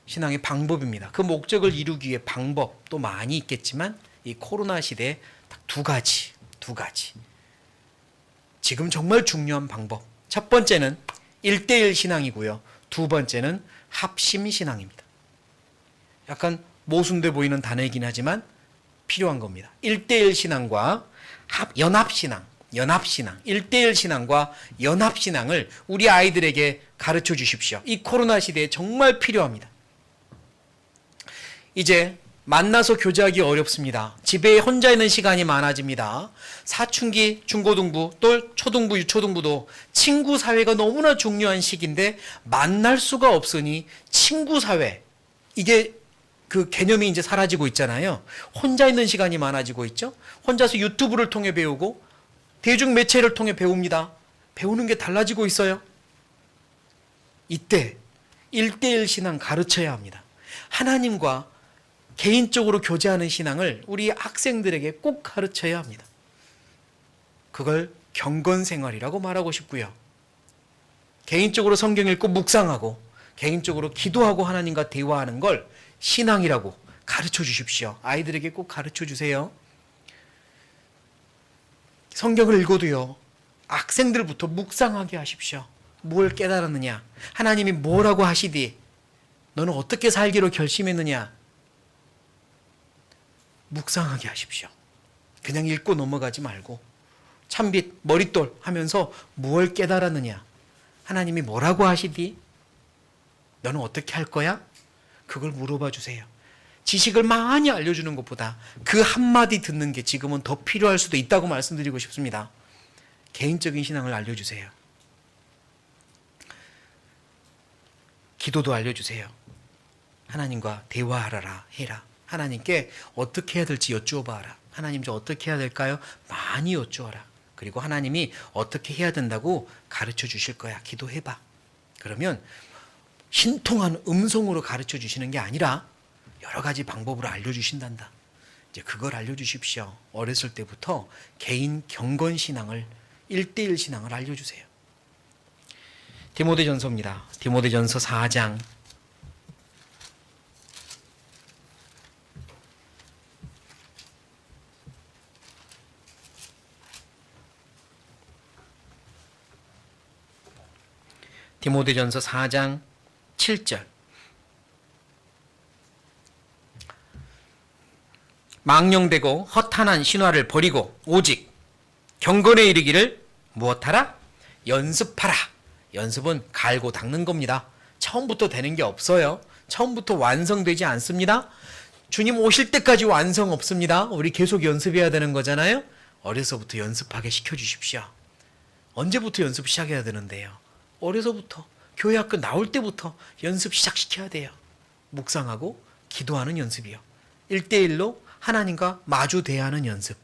S1: 신앙의 방법입니다. 그 목적을 이루기 위해 방법도 많이 있겠지만 이 코로나 시대에 딱 두 가지. 지금 정말 중요한 방법. 첫 번째는 1대1 신앙이고요. 두 번째는 합심 신앙입니다. 약간 모순돼 보이는 단어이긴 하지만 필요한 겁니다. 1대1 신앙과 연합신앙, 1대1 신앙과 연합신앙을 우리 아이들에게 가르쳐 주십시오. 이 코로나 시대에 정말 필요합니다. 이제 만나서 교제하기 어렵습니다. 집에 혼자 있는 시간이 많아집니다. 사춘기, 중고등부, 또 초등부, 유초등부도 친구 사회가 너무나 중요한 시기인데 만날 수가 없으니 친구 사회, 이게 그 개념이 이제 사라지고 있잖아요. 혼자 있는 시간이 많아지고 있죠. 혼자서 유튜브를 통해 배우고 대중매체를 통해 배웁니다. 배우는 게 달라지고 있어요. 이때 1대1 신앙 가르쳐야 합니다. 하나님과 개인적으로 교제하는 신앙을 우리 학생들에게 꼭 가르쳐야 합니다. 그걸 경건생활이라고 말하고 싶고요. 개인적으로 성경 읽고 묵상하고 개인적으로 기도하고 하나님과 대화하는 걸 신앙이라고 가르쳐 주십시오. 아이들에게 꼭 가르쳐 주세요. 성경을 읽어도요, 학생들부터 묵상하게 하십시오. 뭘 깨달았느냐? 하나님이 뭐라고 하시디? 너는 어떻게 살기로 결심했느냐? 묵상하게 하십시오. 그냥 읽고 넘어가지 말고 참빛, 머릿돌 하면서 뭘 깨달았느냐? 하나님이 뭐라고 하시디? 너는 어떻게 할 거야? 그걸 물어봐 주세요. 지식을 많이 알려주는 것보다 그 한마디 듣는 게 지금은 더 필요할 수도 있다고 말씀드리고 싶습니다. 개인적인 신앙을 알려주세요. 기도도 알려주세요. 하나님과 대화하라 해라. 하나님께 어떻게 해야 될지 여쭈어봐라. 하나님 저 어떻게 해야 될까요? 많이 여쭈어라. 그리고 하나님이 어떻게 해야 된다고 가르쳐 주실 거야. 기도해봐. 그러면 신통한 음성으로 가르쳐 주시는 게 아니라 여러 가지 방법으로 알려주신단다. 이제 그걸 알려주십시오. 어렸을 때부터 개인 경건 신앙을 1대1 신앙을 알려주세요. 디모데전서입니다. 디모데전서 4장 7절. 망령되고 허탄한 신화를 버리고 오직 경건에 이르기를 무엇하라? 연습하라. 연습은 갈고 닦는 겁니다. 처음부터 되는 게 없어요. 처음부터 완성되지 않습니다. 주님 오실 때까지 완성 없습니다. 우리 계속 연습해야 되는 거잖아요. 어려서부터 연습하게 시켜주십시오. 언제부터 연습 시작해야 되는데요? 어려서부터, 교회 학교 나올 때부터 연습 시작시켜야 돼요. 묵상하고 기도하는 연습이요. 1대1로 하나님과 마주 대하는 연습,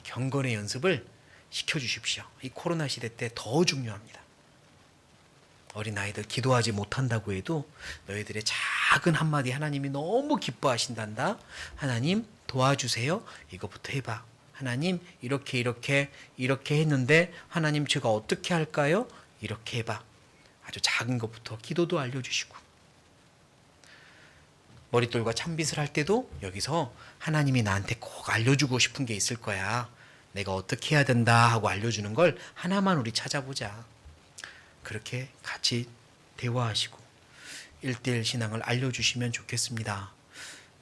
S1: 경건의 연습을 시켜주십시오. 이 코로나 시대 때 더 중요합니다. 어린아이들 기도하지 못한다고 해도 너희들의 작은 한마디 하나님이 너무 기뻐하신단다. 하나님 도와주세요. 이거부터 해봐. 하나님 이렇게 했는데 하나님 제가 어떻게 할까요? 이렇게 해봐. 아주 작은 것부터 기도도 알려주시고, 머릿돌과 참빗을 할 때도 여기서 하나님이 나한테 꼭 알려주고 싶은 게 있을 거야. 내가 어떻게 해야 된다 하고 알려주는 걸 하나만 우리 찾아보자. 그렇게 같이 대화하시고 1대1 신앙을 알려주시면 좋겠습니다.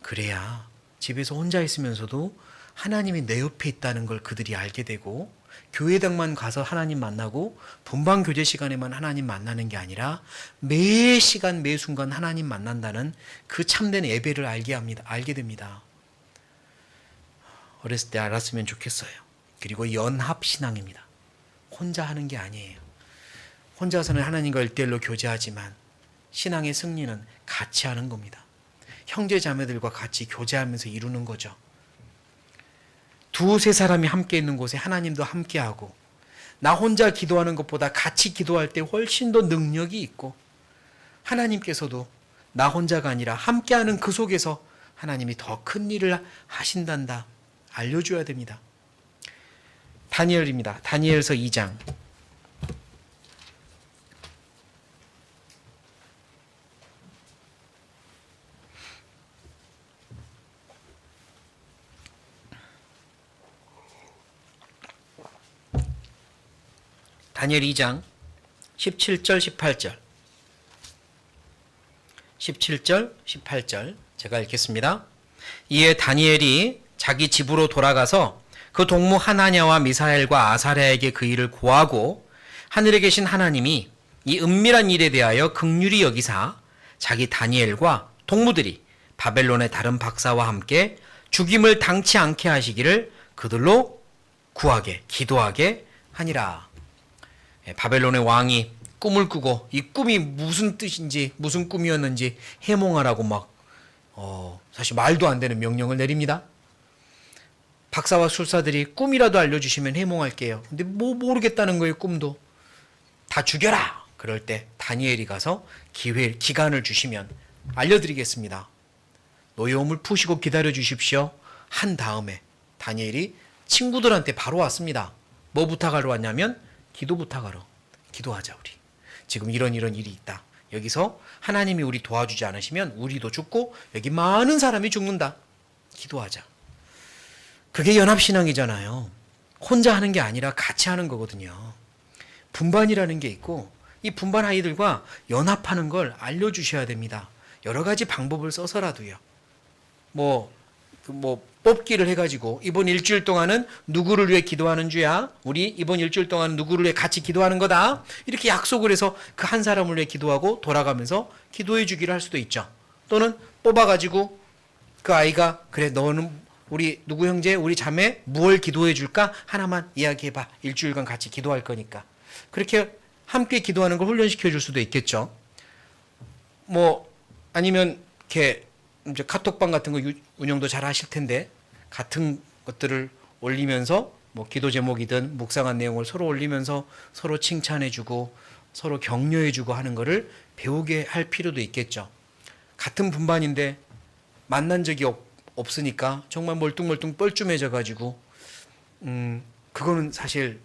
S1: 그래야 집에서 혼자 있으면서도 하나님이 내 옆에 있다는 걸 그들이 알게 되고, 교회당만 가서 하나님 만나고 분방 교제 시간에만 하나님 만나는 게 아니라 매 시간 매 순간 하나님 만난다는 그 참된 예배를 알게 됩니다. 어렸을 때 알았으면 좋겠어요. 그리고 연합신앙입니다. 혼자 하는 게 아니에요. 혼자서는 하나님과 1대1로 교제하지만 신앙의 승리는 같이 하는 겁니다. 형제 자매들과 같이 교제하면서 이루는 거죠. 두세 사람이 함께 있는 곳에 하나님도 함께하고, 나 혼자 기도하는 것보다 같이 기도할 때 훨씬 더 능력이 있고, 하나님께서도 나 혼자가 아니라 함께하는 그 속에서 하나님이 더 큰 일을 하신단다 알려줘야 됩니다. 다니엘입니다. 다니엘서 2장 다니엘 2장 17절 18절 17절 18절 제가 읽겠습니다. 이에 다니엘이 자기 집으로 돌아가서 그 동무 하나냐와 미사엘과 아사랴에게 그 일을 고하고, 하늘에 계신 하나님이 이 은밀한 일에 대하여 긍휼히 여기사 자기 다니엘과 동무들이 바벨론의 다른 박사와 함께 죽임을 당치 않게 하시기를 그들로 구하게 기도하게 하니라. 바벨론의 왕이 꿈을 꾸고 이 꿈이 무슨 뜻인지 무슨 꿈이었는지 해몽하라고 막 사실 말도 안 되는 명령을 내립니다. 박사와 술사들이 꿈이라도 알려주시면 해몽할게요. 근데 뭐 모르겠다는 거예요. 꿈도. 다 죽여라. 그럴 때 다니엘이 가서 기간을 주시면 알려드리겠습니다. 노여움을 푸시고 기다려 주십시오. 한 다음에 다니엘이 친구들한테 바로 왔습니다. 뭐 부탁하러 왔냐면 기도 부탁하러. 기도하자 우리. 지금 이런 일이 있다. 여기서 하나님이 우리 도와주지 않으시면 우리도 죽고 여기 많은 사람이 죽는다. 기도하자. 그게 연합신앙이잖아요. 혼자 하는 게 아니라 같이 하는 거거든요. 분반이라는 게 있고, 이 분반 아이들과 연합하는 걸 알려주셔야 됩니다. 여러 가지 방법을 써서라도요. 뽑기를 해가지고 이번 일주일 동안은 누구를 위해 기도하는 주야. 우리 이번 일주일 동안은 누구를 위해 같이 기도하는 거다. 이렇게 약속을 해서 그 한 사람을 위해 기도하고 돌아가면서 기도해 주기를 할 수도 있죠. 또는 뽑아가지고 그 아이가 그래 너는 우리 누구 형제 우리 자매 무얼 기도해 줄까 하나만 이야기해봐. 일주일간 같이 기도할 거니까. 그렇게 함께 기도하는 걸 훈련시켜 줄 수도 있겠죠. 아니면 이렇게 이제 카톡방 같은 거 운영도 잘 하실 텐데 같은 것들을 올리면서 기도 제목이든 묵상한 내용을 서로 올리면서 서로 칭찬해주고 서로 격려해주고 하는 거를 배우게 할 필요도 있겠죠. 같은 분반인데 만난 적이 없으니까 정말 멀뚱멀뚱 뻘쭘해져 가지고 그거는 사실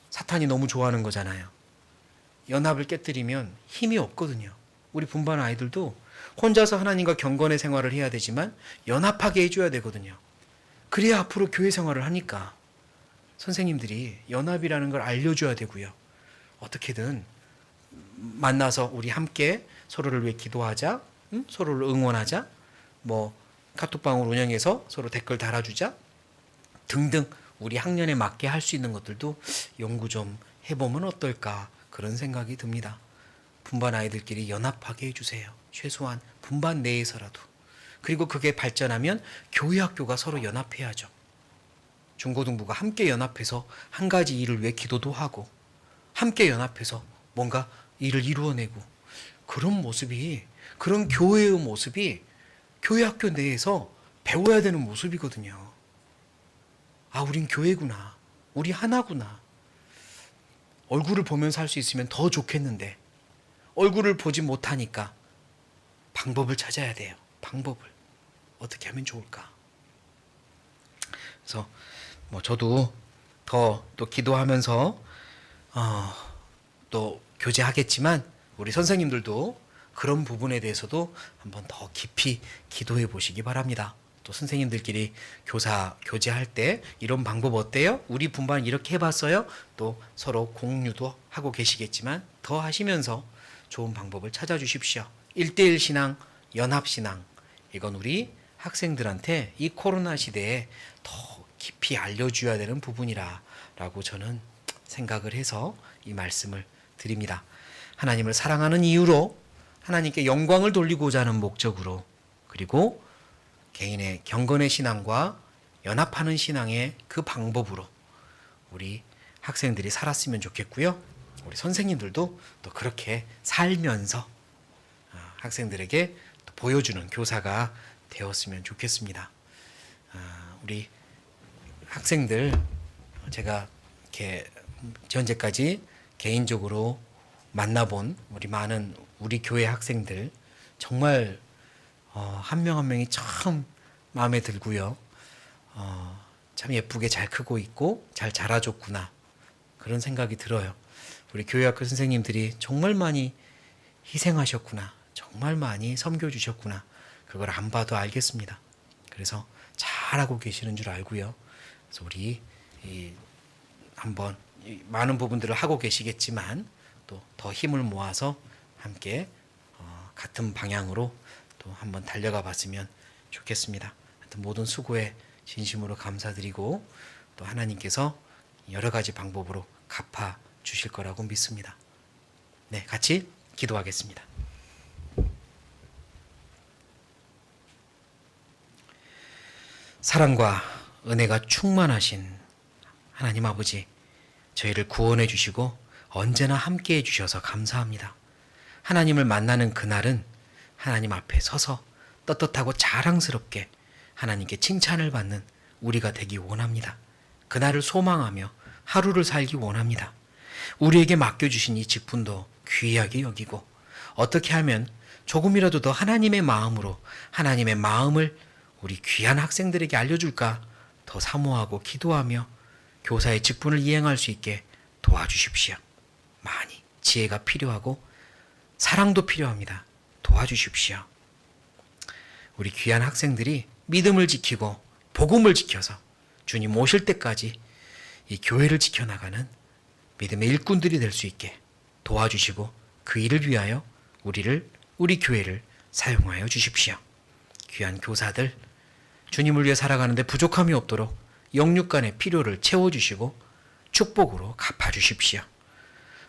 S1: 사탄이 너무 좋아하는 거잖아요. 연합을 깨뜨리면 힘이 없거든요. 우리 분반 아이들도 혼자서 하나님과 경건의 생활을 해야 되지만 연합하게 해줘야 되거든요. 그래야 앞으로 교회 생활을 하니까 선생님들이 연합이라는 걸 알려줘야 되고요. 어떻게든 만나서 우리 함께 서로를 위해 기도하자, 서로를 응원하자, 뭐 카톡방을 운영해서 서로 댓글 달아주자 등등 우리 학년에 맞게 할 수 있는 것들도 연구 좀 해보면 어떨까 그런 생각이 듭니다. 분반 아이들끼리 연합하게 해주세요. 최소한 분반 내에서라도. 그리고 그게 발전하면 교회 학교가 서로 연합해야죠. 중고등부가 함께 연합해서 한 가지 일을 위해 기도도 하고 함께 연합해서 뭔가 일을 이루어내고 그런 모습이, 그런 교회의 모습이 교회 학교 내에서 배워야 되는 모습이거든요. 아, 우린 교회구나. 우리 하나구나. 얼굴을 보면서 할 수 있으면 더 좋겠는데 얼굴을 보지 못하니까 방법을 찾아야 돼요. 방법을. 어떻게 하면 좋을까? 그래서 뭐 저도 더 또 기도하면서 또 교제하겠지만 우리 선생님들도 그런 부분에 대해서도 한번 더 깊이 기도해 보시기 바랍니다. 또 선생님들끼리 교제할 때 이런 방법 어때요? 우리 분반 이렇게 해봤어요? 또 서로 공유도 하고 계시겠지만 더 하시면서 좋은 방법을 찾아주십시오. 1대1 신앙, 연합신앙, 이건 우리 학생들한테 이 코로나 시대에 더 깊이 알려줘야 되는 부분이라고 저는 생각을 해서 이 말씀을 드립니다. 하나님을 사랑하는 이유로, 하나님께 영광을 돌리고자 하는 목적으로, 그리고 개인의 경건의 신앙과 연합하는 신앙의 그 방법으로 우리 학생들이 살았으면 좋겠고요. 우리 선생님들도 또 그렇게 살면서 학생들에게 또 보여주는 교사가 되었으면 좋겠습니다. 우리 학생들, 제가 이렇게 현재까지 개인적으로 만나본 우리 많은 우리 교회 학생들 정말 한 명 한 명이 참 마음에 들고요. 참 예쁘게 잘 크고 있고 잘 자라줬구나 그런 생각이 들어요. 우리 교회학교 선생님들이 정말 많이 희생하셨구나, 정말 많이 섬겨주셨구나, 그걸 안 봐도 알겠습니다. 그래서 잘하고 계시는 줄 알고요. 그래서 우리 한번 많은 부분들을 하고 계시겠지만 또 더 힘을 모아서 함께 같은 방향으로 또 한번 달려가 봤으면 좋겠습니다. 하여튼 모든 수고에 진심으로 감사드리고 또 하나님께서 여러 가지 방법으로 갚아 주실 거라고 믿습니다. 네, 같이 기도하겠습니다. 사랑과 은혜가 충만하신 하나님 아버지, 저희를 구원해 주시고 언제나 함께 해 주셔서 감사합니다. 하나님을 만나는 그날은 하나님 앞에 서서 떳떳하고 자랑스럽게 하나님께 칭찬을 받는 우리가 되기 원합니다. 그날을 소망하며 하루를 살기 원합니다. 우리에게 맡겨주신 이 직분도 귀하게 여기고 어떻게 하면 조금이라도 더 하나님의 마음으로 하나님의 마음을 우리 귀한 학생들에게 알려줄까 더 사모하고 기도하며 교사의 직분을 이행할 수 있게 도와주십시오. 많이 지혜가 필요하고 사랑도 필요합니다. 도와주십시오. 우리 귀한 학생들이 믿음을 지키고 복음을 지켜서 주님 오실 때까지 이 교회를 지켜나가는 믿음의 일꾼들이 될 수 있게 도와주시고 그 일을 위하여 우리 교회를 사용하여 주십시오. 귀한 교사들, 주님을 위해 살아가는데 부족함이 없도록 영육간의 필요를 채워주시고 축복으로 갚아주십시오.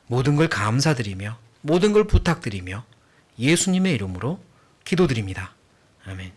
S1: 모든 걸 감사드리며 모든 걸 부탁드리며 예수님의 이름으로 기도드립니다. 아멘.